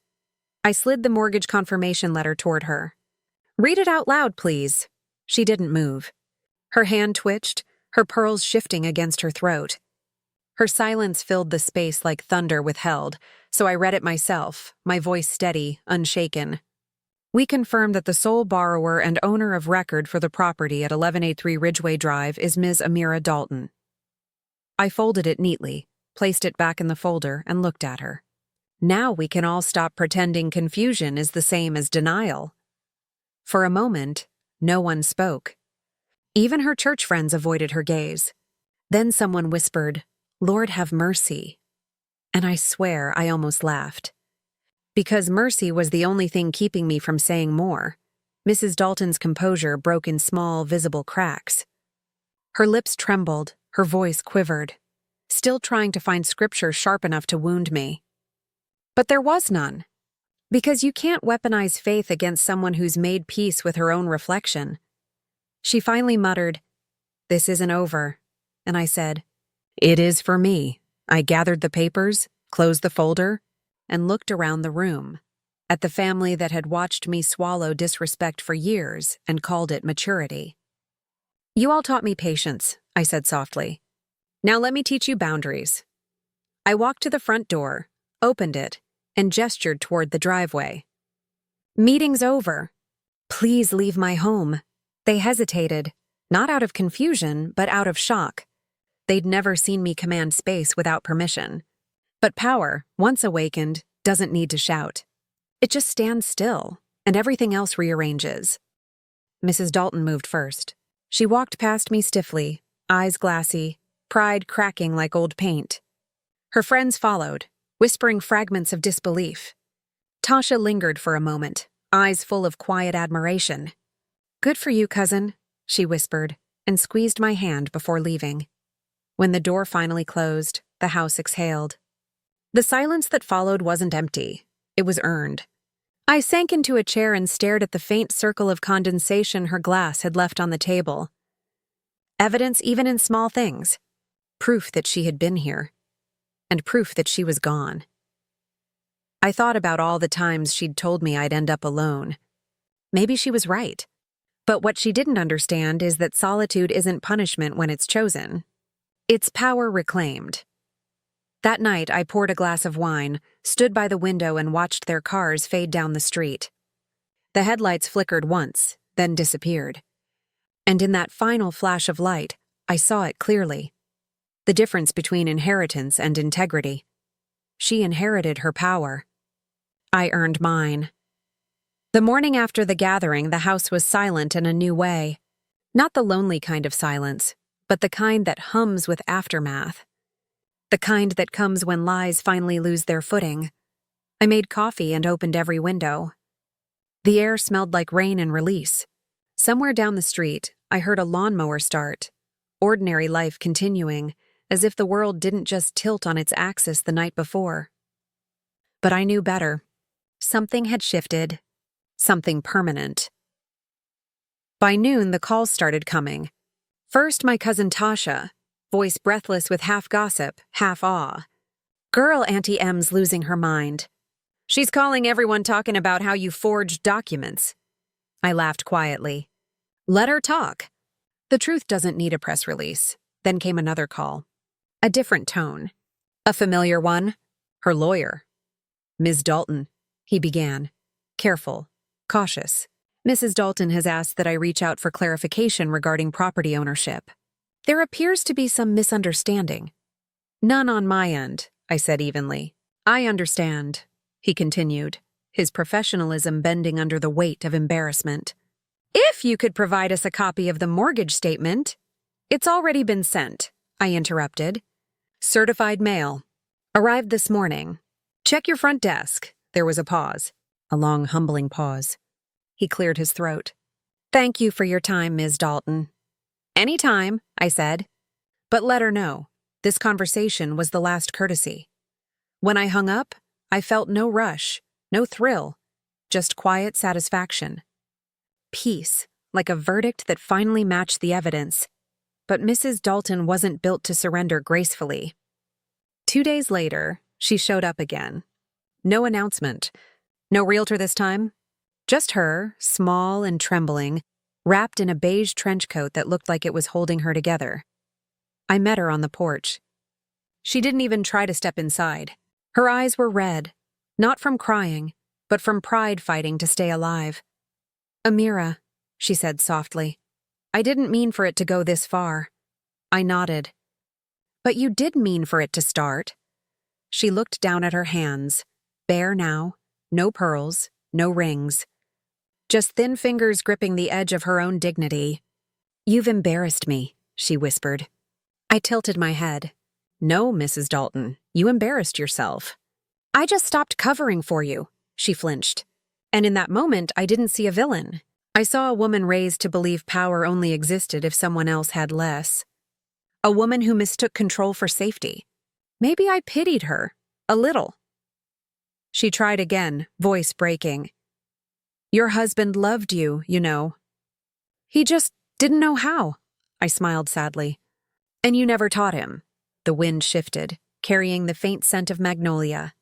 I slid the mortgage confirmation letter toward her. Read it out loud, please. She didn't move. Her hand twitched, her pearls shifting against her throat. Her silence filled the space like thunder withheld, so I read it myself, my voice steady, unshaken. We confirm that the sole borrower and owner of record for the property at 1183 Ridgeway Drive is Ms. Amira Dalton. I folded it neatly, placed it back in the folder, and looked at her. Now we can all stop pretending confusion is the same as denial. For a moment, no one spoke. Even her church friends avoided her gaze. Then someone whispered, Lord have mercy. And I swear I almost laughed. Because mercy was the only thing keeping me from saying more. Mrs. Dalton's composure broke in small, visible cracks. Her lips trembled, her voice quivered, still trying to find scripture sharp enough to wound me. But there was none. Because you can't weaponize faith against someone who's made peace with her own reflection. She finally muttered, This isn't over. And I said, It is for me. I gathered the papers, closed the folder, and looked around the room, at the family that had watched me swallow disrespect for years and called it maturity. You all taught me patience, I said softly. Now let me teach you boundaries. I walked to the front door, opened it, and gestured toward the driveway. Meeting's over. Please leave my home. They hesitated, not out of confusion, but out of shock. They'd never seen me command space without permission. But power, once awakened, doesn't need to shout. It just stands still, and everything else rearranges. Mrs. Dalton moved first. She walked past me stiffly, eyes glassy, pride cracking like old paint. Her friends followed, whispering fragments of disbelief. Tasha lingered for a moment, eyes full of quiet admiration. Good for you, cousin, she whispered, and squeezed my hand before leaving. When the door finally closed, the house exhaled. The silence that followed wasn't empty. It was earned. I sank into a chair and stared at the faint circle of condensation her glass had left on the table. Evidence even in small things. Proof that she had been here. And proof that she was gone. I thought about all the times she'd told me I'd end up alone. Maybe she was right. But what she didn't understand is that solitude isn't punishment when it's chosen. It's power reclaimed. That night, I poured a glass of wine, stood by the window and watched their cars fade down the street. The headlights flickered once, then disappeared. And in that final flash of light, I saw it clearly. The difference between inheritance and integrity. She inherited her power. I earned mine. The morning after the gathering, the house was silent in a new way. Not the lonely kind of silence, but the kind that hums with aftermath. The kind that comes when lies finally lose their footing. I made coffee and opened every window. The air smelled like rain and release. Somewhere down the street, I heard a lawnmower start. Ordinary life continuing, as if the world didn't just tilt on its axis the night before. But I knew better. Something had shifted. Something permanent. By noon, the calls started coming. First, my cousin Tasha, voice breathless with half gossip, half awe. Girl, Auntie M's losing her mind. She's calling everyone talking about how you forged documents. I laughed quietly. Let her talk. The truth doesn't need a press release. Then came another call. A different tone. A familiar one. Her lawyer. Ms. Dalton, he began. Careful. Cautious. Mrs. Dalton has asked that I reach out for clarification regarding property ownership. There appears to be some misunderstanding. None on my end, I said evenly. I understand, he continued, his professionalism bending under the weight of embarrassment. If you could provide us a copy of the mortgage statement. It's already been sent, I interrupted. Certified mail. Arrived this morning. Check your front desk. There was a pause. A long, humbling pause. He cleared his throat. Thank you for your time, Ms. Dalton. Any time, I said. But let her know, this conversation was the last courtesy. When I hung up, I felt no rush, no thrill, just quiet satisfaction. Peace, like a verdict that finally matched the evidence. But Mrs. Dalton wasn't built to surrender gracefully. 2 days later, she showed up again. No announcement. No realtor this time. Just her, small and trembling, wrapped in a beige trench coat that looked like it was holding her together. I met her on the porch. She didn't even try to step inside. Her eyes were red, not from crying, but from pride fighting to stay alive. Amira, she said softly, I didn't mean for it to go this far. I nodded. But you did mean for it to start. She looked down at her hands, bare now, no pearls, no rings. Just thin fingers gripping the edge of her own dignity. You've embarrassed me, she whispered. I tilted my head. No, Mrs. Dalton, you embarrassed yourself. I just stopped covering for you, she flinched. And in that moment, I didn't see a villain. I saw a woman raised to believe power only existed if someone else had less. A woman who mistook control for safety. Maybe I pitied her, a little. She tried again, voice breaking. Your husband loved you, you know. He just didn't know how, I smiled sadly. And you never taught him. The wind shifted, carrying the faint scent of magnolia.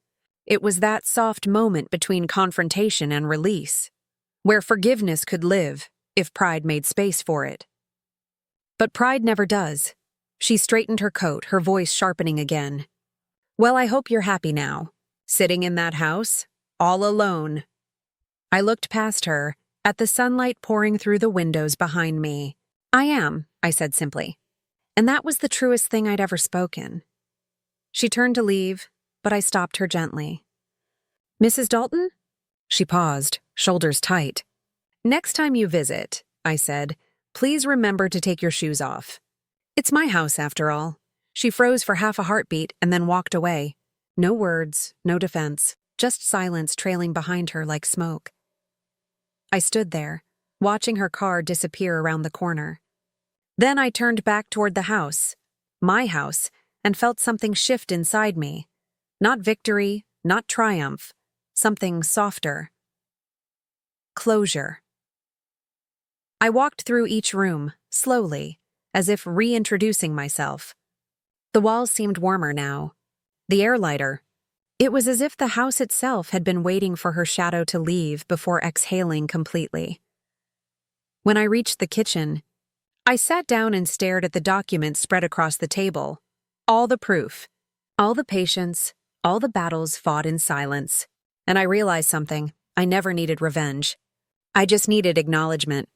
It was that soft moment between confrontation and release, where forgiveness could live if pride made space for it. But pride never does. She straightened her coat, her voice sharpening again. Well, I hope you're happy now, sitting in that house, all alone. I looked past her, at the sunlight pouring through the windows behind me. I am, I said simply. And that was the truest thing I'd ever spoken. She turned to leave, but I stopped her gently. Mrs. Dalton? She paused, shoulders tight. Next time you visit, I said, please remember to take your shoes off. It's my house, after all. She froze for half a heartbeat and then walked away. No words, no defense, just silence trailing behind her like smoke. I stood there, watching her car disappear around the corner. Then I turned back toward the house, my house, and felt something shift inside me. Not victory, not triumph, something softer. Closure. I walked through each room, slowly, as if reintroducing myself. The walls seemed warmer now, the air lighter. It was as if the house itself had been waiting for her shadow to leave before exhaling completely. When I reached the kitchen, I sat down and stared at the documents spread across the table. All the proof, all the patience, all the battles fought in silence. And I realized something. I never needed revenge. I just needed acknowledgement.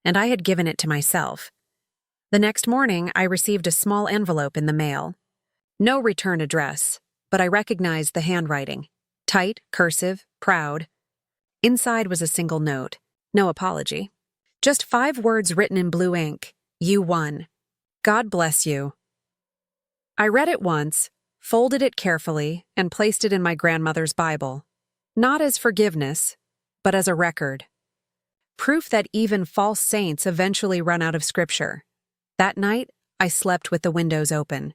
And I had given it to myself. The next morning, I received a small envelope in the mail. No return address, but I recognized the handwriting. Tight, cursive, proud. Inside was a single note. No apology. Just 5 words written in blue ink. You won. God bless you. I read it once, folded it carefully, and placed it in my grandmother's Bible. Not as forgiveness, but as a record. Proof that even false saints eventually run out of scripture. That night, I slept with the windows open.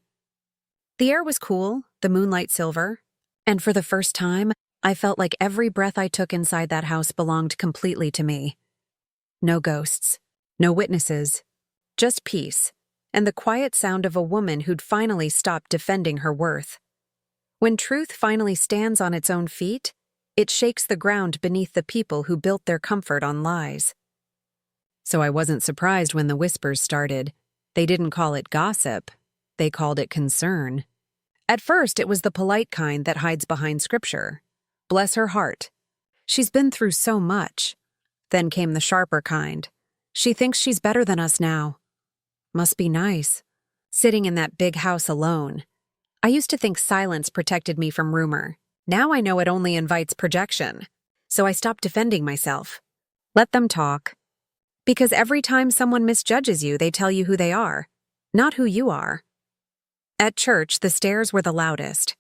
The air was cool, the moonlight silver, and for the first time, I felt like every breath I took inside that house belonged completely to me. No ghosts, no witnesses, just peace, and the quiet sound of a woman who'd finally stopped defending her worth. When truth finally stands on its own feet, It shakes the ground beneath the people who built their comfort on lies. So I wasn't surprised when the whispers started. They didn't call it gossip. They called it concern. At first, it was the polite kind that hides behind scripture. Bless her heart. She's been through so much. Then came the sharper kind. She thinks she's better than us now. Must be nice. Sitting in that big house alone. I used to think silence protected me from rumor. Now I know it only invites projection. So I stopped defending myself. Let them talk. Because every time someone misjudges you, they tell you who they are, not who you are. At church, the stares were the loudest.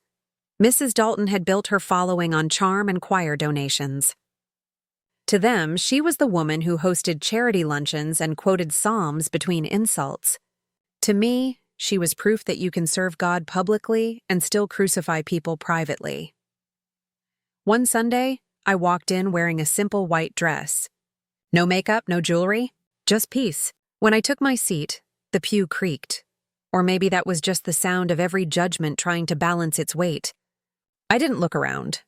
Mrs. Dalton had built her following on charm and choir donations. To them, she was the woman who hosted charity luncheons and quoted psalms between insults. To me, she was proof that you can serve God publicly and still crucify people privately. One Sunday, I walked in wearing a simple white dress. No makeup, no jewelry, just peace. When I took my seat, the pew creaked. Or maybe that was just the sound of every judgment trying to balance its weight. I didn't look around.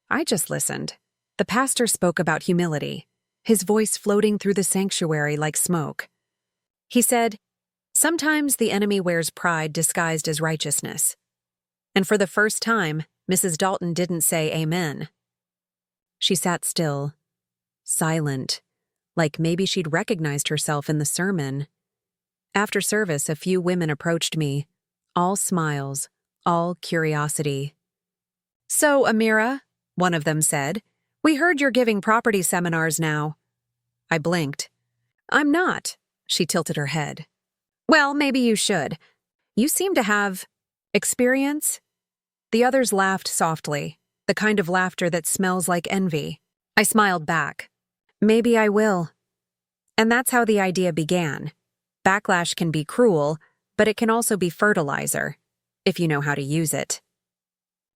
I just listened. The pastor spoke about humility, his voice floating through the sanctuary like smoke. He said, "Sometimes the enemy wears pride disguised as righteousness." And for the first time, Mrs. Dalton didn't say amen. She sat still, silent, like maybe she'd recognized herself in the sermon. After service, a few women approached me, all smiles, all curiosity. "So, Amira," one of them said, "we heard you're giving property seminars now." I blinked. "I'm not," she tilted her head. "Well, maybe you should. You seem to have experience." The others laughed softly, the kind of laughter that smells like envy. I smiled back. "Maybe I will." And that's how the idea began. Backlash can be cruel, but it can also be fertilizer, if you know how to use it.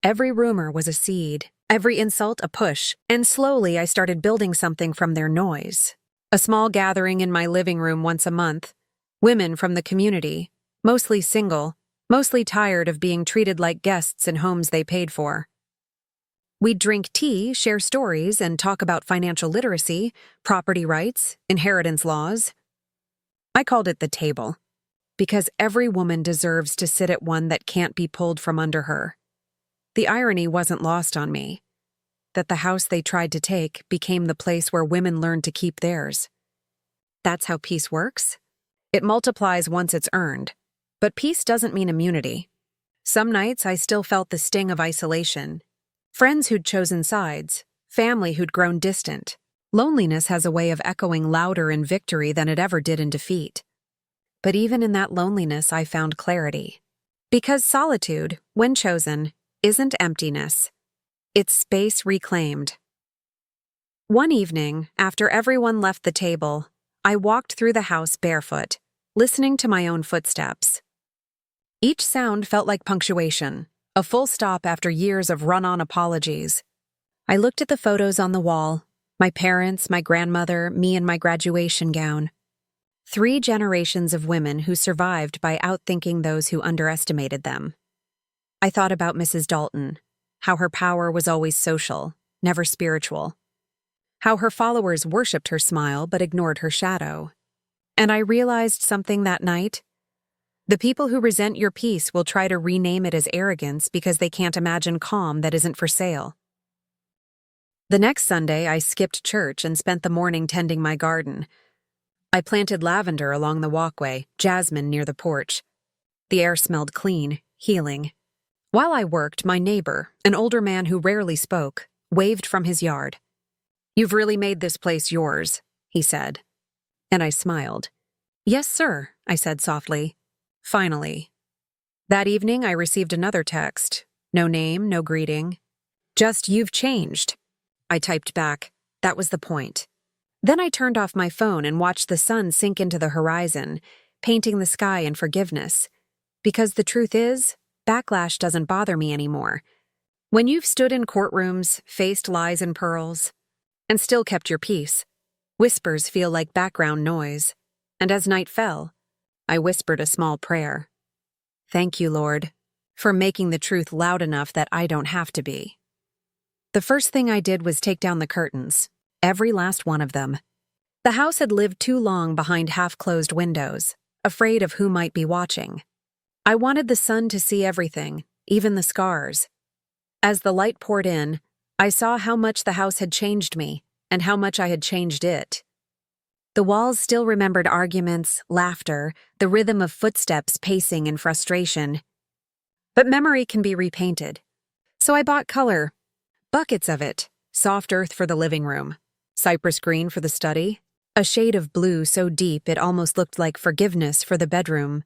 Every rumor was a seed, every insult a push, and slowly I started building something from their noise. A small gathering in my living room once a month. Women from the community, mostly single, mostly tired of being treated like guests in homes they paid for. We'd drink tea, share stories, and talk about financial literacy, property rights, inheritance laws. I called it the table, because every woman deserves to sit at one that can't be pulled from under her. The irony wasn't lost on me, that the house they tried to take became the place where women learned to keep theirs. That's how peace works. It multiplies once it's earned, but peace doesn't mean immunity. Some nights I still felt the sting of isolation. Friends who'd chosen sides, family who'd grown distant. Loneliness has a way of echoing louder in victory than it ever did in defeat. But even in that loneliness, I found clarity. Because solitude, when chosen, isn't emptiness. It's space reclaimed. One evening, after everyone left the table, I walked through the house barefoot, listening to my own footsteps. Each sound felt like punctuation, a full stop after years of run-on apologies. I looked at the photos on the wall, my parents, my grandmother, me in my graduation gown. 3 generations of women who survived by outthinking those who underestimated them. I thought about Mrs. Dalton, how her power was always social, never spiritual. How her followers worshipped her smile but ignored her shadow. And I realized something that night. The people who resent your peace will try to rename it as arrogance because they can't imagine calm that isn't for sale. The next Sunday, I skipped church and spent the morning tending my garden. I planted lavender along the walkway, jasmine near the porch. The air smelled clean, healing. While I worked, my neighbor, an older man who rarely spoke, waved from his yard. "You've really made this place yours," he said. And I smiled. "Yes, sir," I said softly. Finally. That evening, I received another text. No name, no greeting. Just, "You've changed." I typed back, "That was the point." Then I turned off my phone and watched the sun sink into the horizon, painting the sky in forgiveness. Because the truth is, backlash doesn't bother me anymore. When you've stood in courtrooms, faced lies and pearls, and still kept your peace, whispers feel like background noise. And as night fell, I whispered a small prayer. Thank you, Lord, for making the truth loud enough that I don't have to be. The first thing I did was take down the curtains, every last one of them. The house had lived too long behind half-closed windows, afraid of who might be watching. I wanted the sun to see everything, even the scars. As the light poured in, I saw how much the house had changed me, and how much I had changed it. The walls still remembered arguments, laughter, the rhythm of footsteps pacing in frustration. But memory can be repainted. So I bought color. Buckets of it. Soft earth for the living room. Cypress green for the study. A shade of blue so deep it almost looked like forgiveness for the bedroom.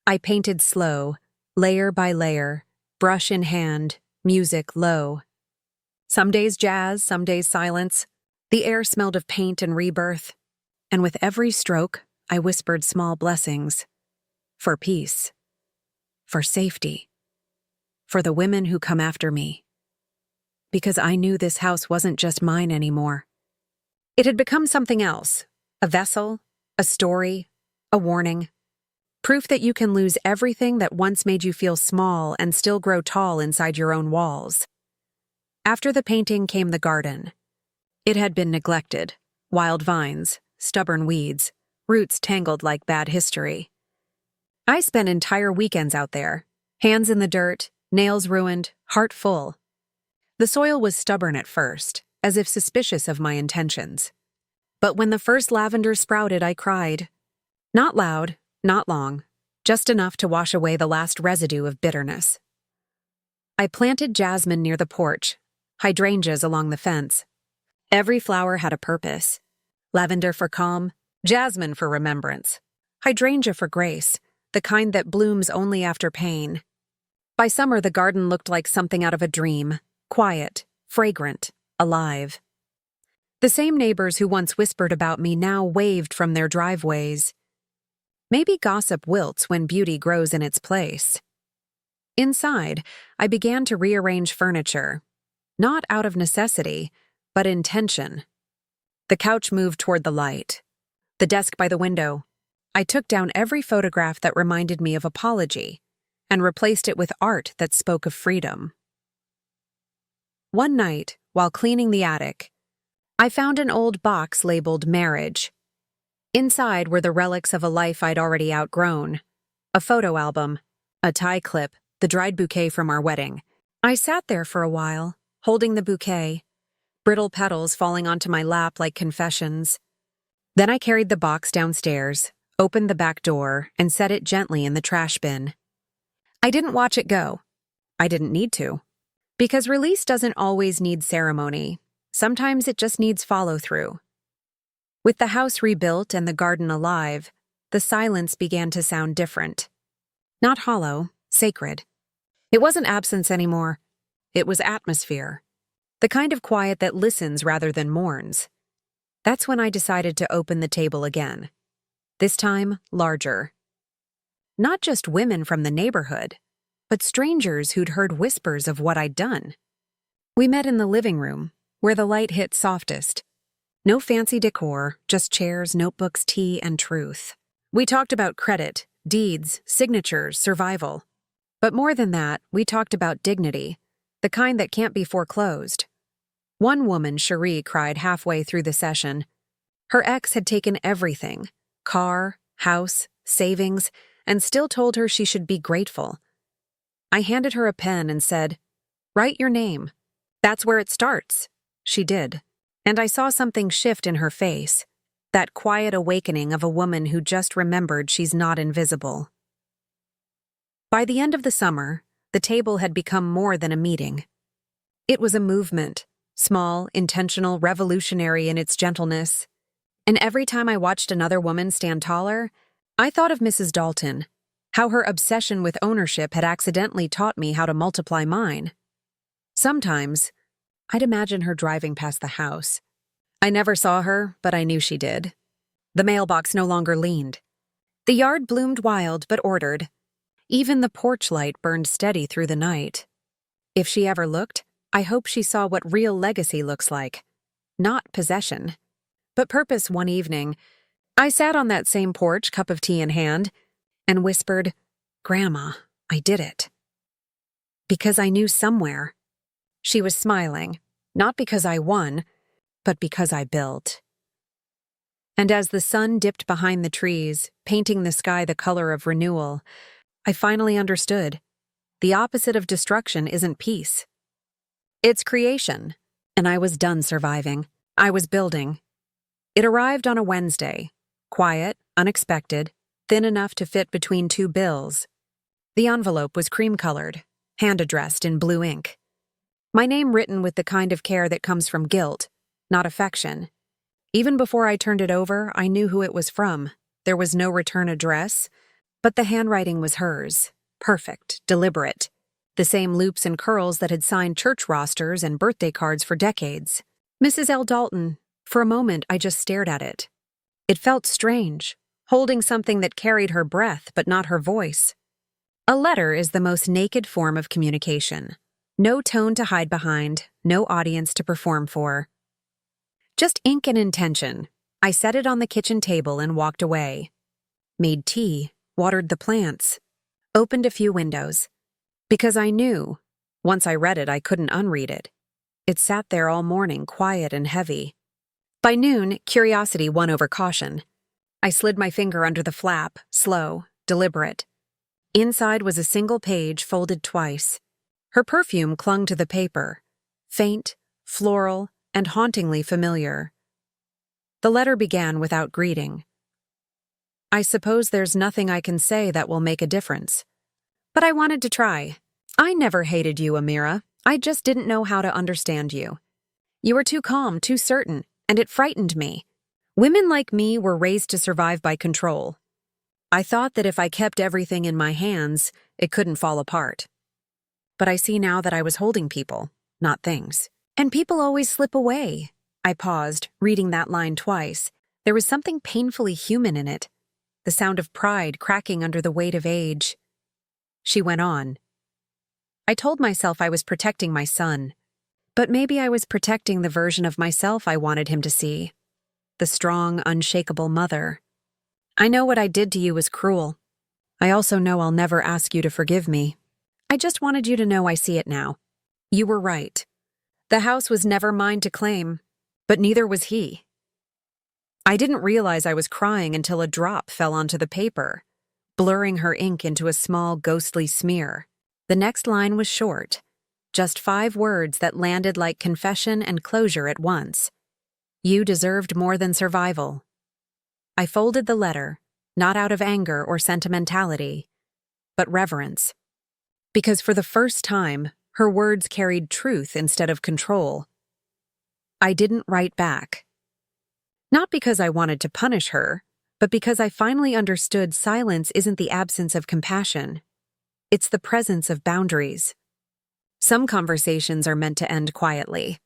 I painted slow, layer by layer, brush in hand, music low. Some days jazz, some days silence. The air smelled of paint and rebirth. And with every stroke, I whispered small blessings. For peace. For safety. For the women who come after me. Because I knew this house wasn't just mine anymore. It had become something else. A vessel, a story, a warning. Proof that you can lose everything that once made you feel small and still grow tall inside your own walls. After the painting came the garden. It had been neglected. Wild vines, stubborn weeds, roots tangled like bad history. I spent entire weekends out there, hands in the dirt, nails ruined, heart full. The soil was stubborn at first, as if suspicious of my intentions. But when the first lavender sprouted, I cried. Not loud, not long, just enough to wash away the last residue of bitterness. I planted jasmine near the porch, hydrangeas along the fence. Every flower had a purpose. Lavender for calm, jasmine for remembrance, hydrangea for grace, the kind that blooms only after pain. By summer, the garden looked like something out of a dream, quiet, fragrant, alive. The same neighbors who once whispered about me now waved from their driveways. Maybe gossip wilts when beauty grows in its place. Inside, I began to rearrange furniture, not out of necessity, but intention. The couch moved toward the light. The desk by the window. I took down every photograph that reminded me of apology and replaced it with art that spoke of freedom. One night, while cleaning the attic, I found an old box labeled marriage. Inside were the relics of a life I'd already outgrown. A photo album, a tie clip, the dried bouquet from our wedding. I sat there for a while, holding the bouquet, brittle petals falling onto my lap like confessions. Then I carried the box downstairs, opened the back door, and set it gently in the trash bin. I didn't watch it go. I didn't need to. Because release doesn't always need ceremony. Sometimes it just needs follow-through. With the house rebuilt and the garden alive, the silence began to sound different. Not hollow, sacred. It wasn't absence anymore. It was atmosphere. The kind of quiet that listens rather than mourns. That's when I decided to open the table again. This time, larger. Not just women from the neighborhood, but strangers who'd heard whispers of what I'd done. We met in the living room, where the light hit softest. No fancy decor, just chairs, notebooks, tea, and truth. We talked about credit, deeds, signatures, survival. But more than that, we talked about dignity, the kind that can't be foreclosed. One woman, Cherie, cried halfway through the session. Her ex had taken everything, car, house, savings, and still told her she should be grateful. I handed her a pen and said, "Write your name. That's where it starts." She did. And I saw something shift in her face, that quiet awakening of a woman who just remembered she's not invisible. By the end of the summer, the table had become more than a meeting. It was a movement, small, intentional, revolutionary in its gentleness. And every time I watched another woman stand taller, I thought of Mrs. Dalton, how her obsession with ownership had accidentally taught me how to multiply mine. Sometimes, I'd imagine her driving past the house. I never saw her, but I knew she did. The mailbox no longer leaned. The yard bloomed wild but ordered. Even the porch light burned steady through the night. If she ever looked, I hope she saw what real legacy looks like. Not possession, but purpose. One evening, I sat on that same porch, cup of tea in hand, and whispered, "Grandma, I did it." Because I knew somewhere. She was smiling, not because I won, but because I built. And as the sun dipped behind the trees, painting the sky the color of renewal, I finally understood. The opposite of destruction isn't peace. It's creation. And I was done surviving. I was building. It arrived on a Wednesday. Quiet, unexpected, thin enough to fit between two bills. The envelope was cream-colored, hand-addressed in blue ink. My name written with the kind of care that comes from guilt, not affection. Even before I turned it over, I knew who it was from. There was no return address, but the handwriting was hers. Perfect, deliberate. The same loops and curls that had signed church rosters and birthday cards for decades. Mrs. L. Dalton. For a moment, I just stared at it. It felt strange, holding something that carried her breath but not her voice. A letter is the most naked form of communication. No tone to hide behind, no audience to perform for. Just ink and intention. I set it on the kitchen table and walked away. Made tea, watered the plants, opened a few windows. Because I knew, once I read it, I couldn't unread it. It sat there all morning, quiet and heavy. By noon, curiosity won over caution. I slid my finger under the flap, slow, deliberate. Inside was a single page folded twice. Her perfume clung to the paper, faint, floral, and hauntingly familiar. The letter began without greeting. I suppose there's nothing I can say that will make a difference. But I wanted to try. I never hated you, Amira. I just didn't know how to understand you. You were too calm, too certain, and it frightened me. Women like me were raised to survive by control. I thought that if I kept everything in my hands, it couldn't fall apart. But I see now that I was holding people, not things. And people always slip away. I paused, reading that line twice. There was something painfully human in it. The sound of pride cracking under the weight of age. She went on. I told myself I was protecting my son. But maybe I was protecting the version of myself I wanted him to see. The strong, unshakable mother. I know what I did to you was cruel. I also know I'll never ask you to forgive me. I just wanted you to know I see it now. You were right. The house was never mine to claim, but neither was he. I didn't realize I was crying until a drop fell onto the paper, blurring her ink into a small, ghostly smear. The next line was short, just 5 words that landed like confession and closure at once. You deserved more than survival. I folded the letter, not out of anger or sentimentality, but reverence. Because for the first time, her words carried truth instead of control. I didn't write back. Not because I wanted to punish her, but because I finally understood silence isn't the absence of compassion. It's the presence of boundaries. Some conversations are meant to end quietly.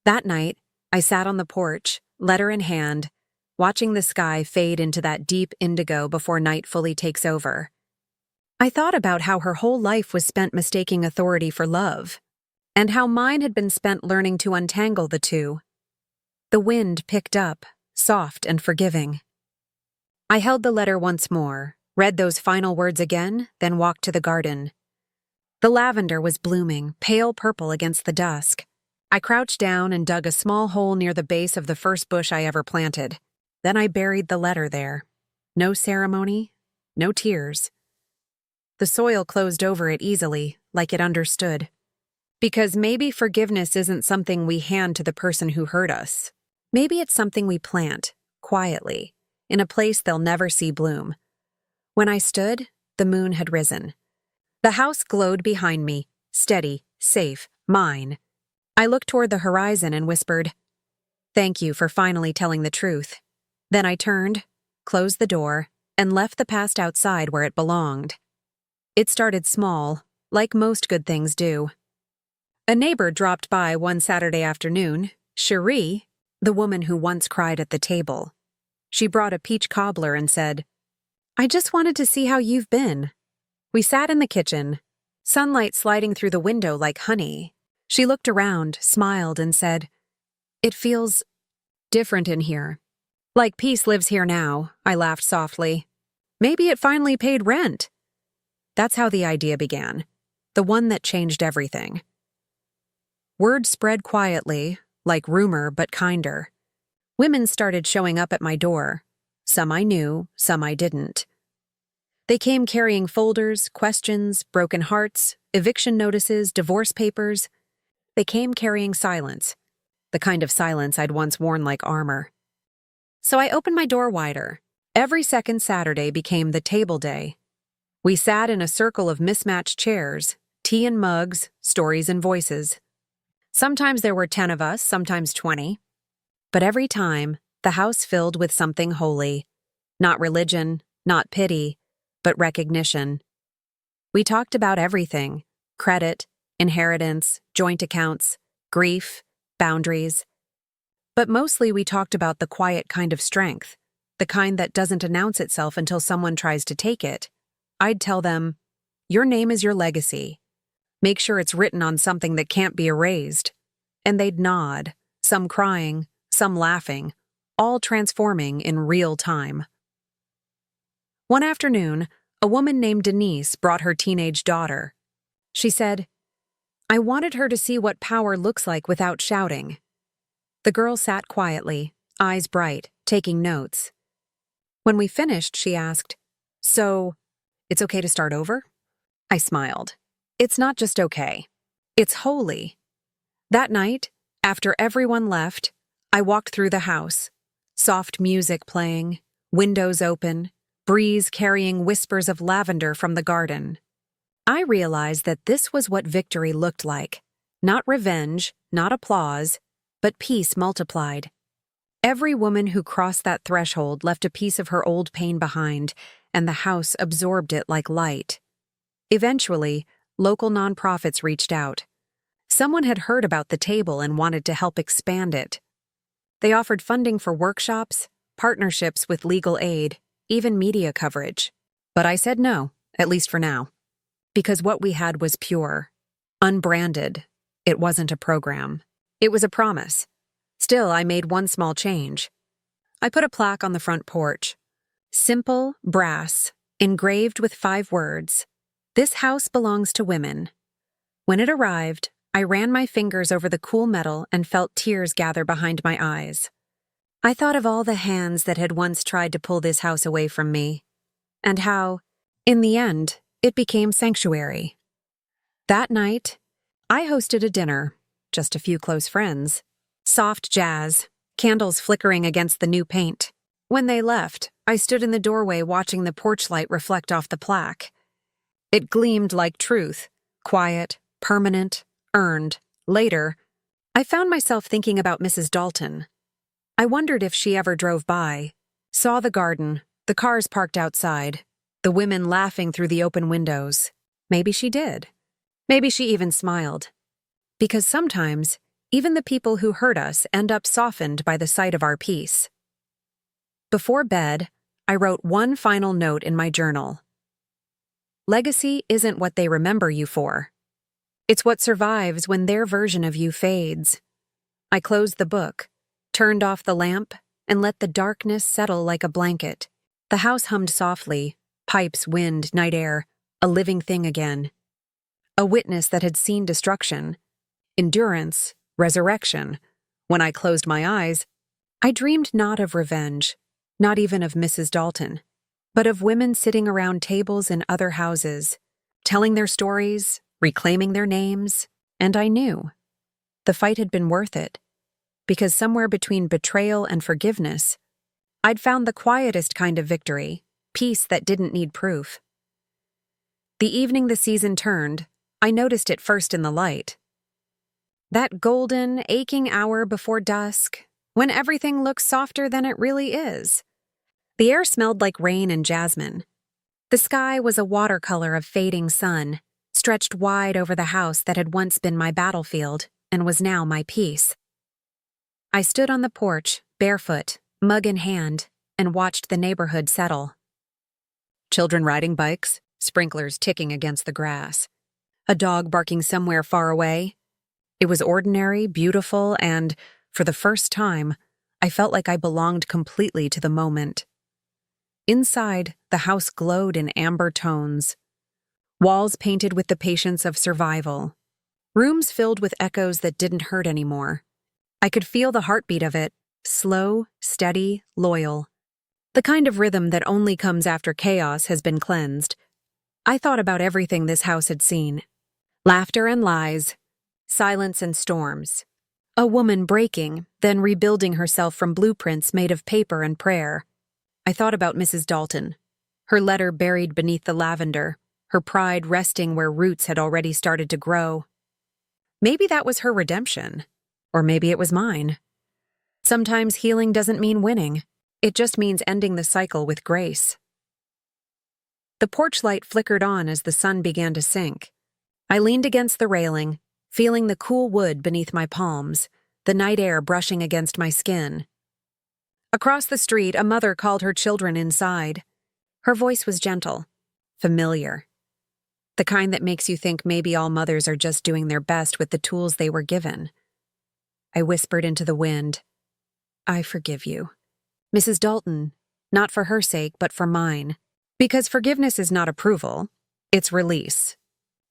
That night, I sat on the porch, letter in hand, watching the sky fade into that deep indigo before night fully takes over. I thought about how her whole life was spent mistaking authority for love, and how mine had been spent learning to untangle the two. The wind picked up, soft and forgiving. I held the letter once more, read those final words again, then walked to the garden. The lavender was blooming, pale purple against the dusk. I crouched down and dug a small hole near the base of the first bush I ever planted. Then I buried the letter there. No ceremony, no tears. The soil closed over it easily, like it understood. Because maybe forgiveness isn't something we hand to the person who hurt us. Maybe it's something we plant, quietly, in a place they'll never see bloom. When I stood, the moon had risen. The house glowed behind me, steady, safe, mine. I looked toward the horizon and whispered, "Thank you for finally telling the truth." Then I turned, closed the door, and left the past outside where it belonged. It started small, like most good things do. A neighbor dropped by one Saturday afternoon, Cherie, the woman who once cried at the table. She brought a peach cobbler and said, "I just wanted to see how you've been." We sat in the kitchen, sunlight sliding through the window like honey. She looked around, smiled, and said, "It feels different in here." "Like peace lives here now," I laughed softly. "Maybe it finally paid rent." That's how the idea began, the one that changed everything. Word spread quietly, like rumor but kinder. Women started showing up at my door. Some I knew, some I didn't. They came carrying folders, questions, broken hearts, eviction notices, divorce papers. They came carrying silence, the kind of silence I'd once worn like armor. So I opened my door wider. Every second Saturday became the table day. We sat in a circle of mismatched chairs, tea and mugs, stories and voices. Sometimes there were 10 of us, sometimes 20. But every time, the house filled with something holy. Not religion, not pity, but recognition. We talked about everything: credit, inheritance, joint accounts, grief, boundaries. But mostly we talked about the quiet kind of strength, the kind that doesn't announce itself until someone tries to take it. I'd tell them, "Your name is your legacy. Make sure it's written on something that can't be erased." And they'd nod, some crying, some laughing, all transforming in real time. One afternoon, a woman named Denise brought her teenage daughter. She said, "I wanted her to see what power looks like without shouting." The girl sat quietly, eyes bright, taking notes. When we finished, she asked, "So, it's okay to start over?" I smiled. It's not just okay. It's holy. That night, after everyone left, I walked through the house. Soft music playing, windows open, breeze carrying whispers of lavender from the garden. I realized that this was what victory looked like. Not revenge, not applause, but peace multiplied. Every woman who crossed that threshold left a piece of her old pain behind, and the house absorbed it like light. Eventually, local nonprofits reached out. Someone had heard about the table and wanted to help expand it. They offered funding for workshops, partnerships with legal aid, even media coverage. But I said no, at least for now. Because what we had was pure, unbranded. It wasn't a program. It was a promise. Still, I made one small change. I put a plaque on the front porch. Simple, brass, engraved with 5 words. "This house belongs to women." When it arrived, I ran my fingers over the cool metal and felt tears gather behind my eyes. I thought of all the hands that had once tried to pull this house away from me, and how, in the end, it became sanctuary. That night, I hosted a dinner, just a few close friends. Soft jazz, candles flickering against the new paint. When they left, I stood in the doorway watching the porch light reflect off the plaque. It gleamed like truth, quiet, permanent, earned. Later, I found myself thinking about Mrs. Dalton. I wondered if she ever drove by, saw the garden, the cars parked outside, the women laughing through the open windows. Maybe she did. Maybe she even smiled. Because sometimes, even the people who hurt us end up softened by the sight of our peace. Before bed, I wrote one final note in my journal. Legacy isn't what they remember you for. It's what survives when their version of you fades. I closed the book, turned off the lamp, and let the darkness settle like a blanket. The house hummed softly, pipes, wind, night air, a living thing again. A witness that had seen destruction, endurance, resurrection. When I closed my eyes, I dreamed not of revenge, not even of Mrs. Dalton, but of women sitting around tables in other houses, telling their stories, reclaiming their names, and I knew. The fight had been worth it, because somewhere between betrayal and forgiveness, I'd found the quietest kind of victory, peace that didn't need proof. The evening the season turned, I noticed it first in the light. That golden, aching hour before dusk, when everything looks softer than it really is. The air smelled like rain and jasmine. The sky was a watercolor of fading sun, stretched wide over the house that had once been my battlefield and was now my peace. I stood on the porch, barefoot, mug in hand, and watched the neighborhood settle. Children riding bikes, sprinklers ticking against the grass. A dog barking somewhere far away. It was ordinary, beautiful, and, for the first time, I felt like I belonged completely to the moment. Inside, the house glowed in amber tones. Walls painted with the patience of survival. Rooms filled with echoes that didn't hurt anymore. I could feel the heartbeat of it, slow, steady, loyal. The kind of rhythm that only comes after chaos has been cleansed. I thought about everything this house had seen. Laughter and lies, silence and storms. A woman breaking, then rebuilding herself from blueprints made of paper and prayer. I thought about Mrs. Dalton, her letter buried beneath the lavender, her pride resting where roots had already started to grow. Maybe that was her redemption, or maybe it was mine. Sometimes healing doesn't mean winning. It just means ending the cycle with grace. The porch light flickered on as the sun began to sink. I leaned against the railing, feeling the cool wood beneath my palms, the night air brushing against my skin. Across the street, a mother called her children inside. Her voice was gentle, familiar. The kind that makes you think maybe all mothers are just doing their best with the tools they were given. I whispered into the wind, "I forgive you. Mrs. Dalton, not for her sake, but for mine. Because forgiveness is not approval, it's release.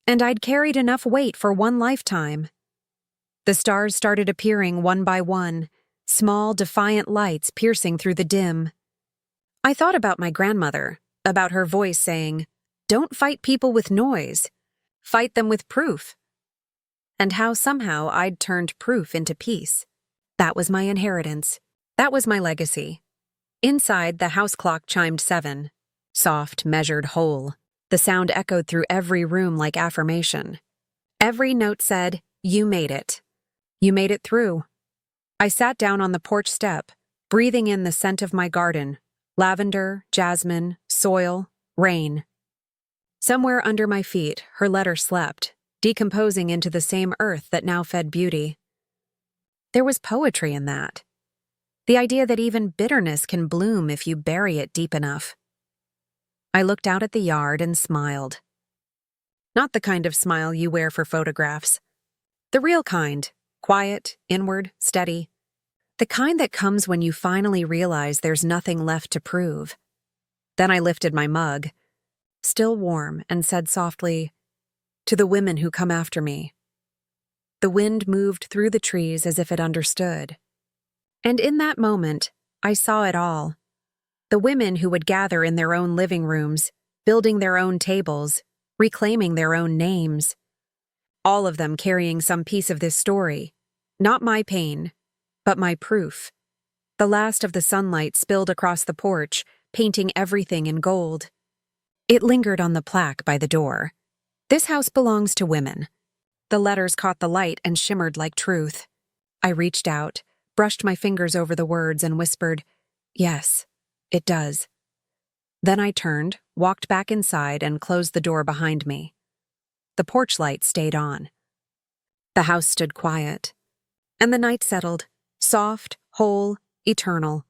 And I'd carried enough weight for one lifetime." The stars started appearing one by one, small, defiant lights piercing through the dim. I thought about my grandmother, about her voice saying, "Don't fight people with noise. Fight them with proof." And how somehow I'd turned proof into peace. That was my inheritance. That was my legacy. Inside, the house clock chimed 7. Soft, measured, whole. The sound echoed through every room like affirmation. Every note said, "You made it. You made it through." I sat down on the porch step, breathing in the scent of my garden, lavender, jasmine, soil, rain. Somewhere under my feet, her letter slept, decomposing into the same earth that now fed beauty. There was poetry in that. The idea that even bitterness can bloom if you bury it deep enough. I looked out at the yard and smiled. Not the kind of smile you wear for photographs. The real kind, quiet, inward, steady. The kind that comes when you finally realize there's nothing left to prove. Then I lifted my mug, still warm, and said softly, "To the women who come after me." The wind moved through the trees as if it understood. And in that moment, I saw it all. The women who would gather in their own living rooms, building their own tables, reclaiming their own names. All of them carrying some piece of this story. Not my pain, but my proof. The last of the sunlight spilled across the porch, painting everything in gold. It lingered on the plaque by the door. "This house belongs to women." The letters caught the light and shimmered like truth. I reached out, brushed my fingers over the words, and whispered, "Yes, it does." Then I turned, walked back inside, and closed the door behind me. The porch light stayed on. The house stood quiet, and the night settled, soft, whole, eternal.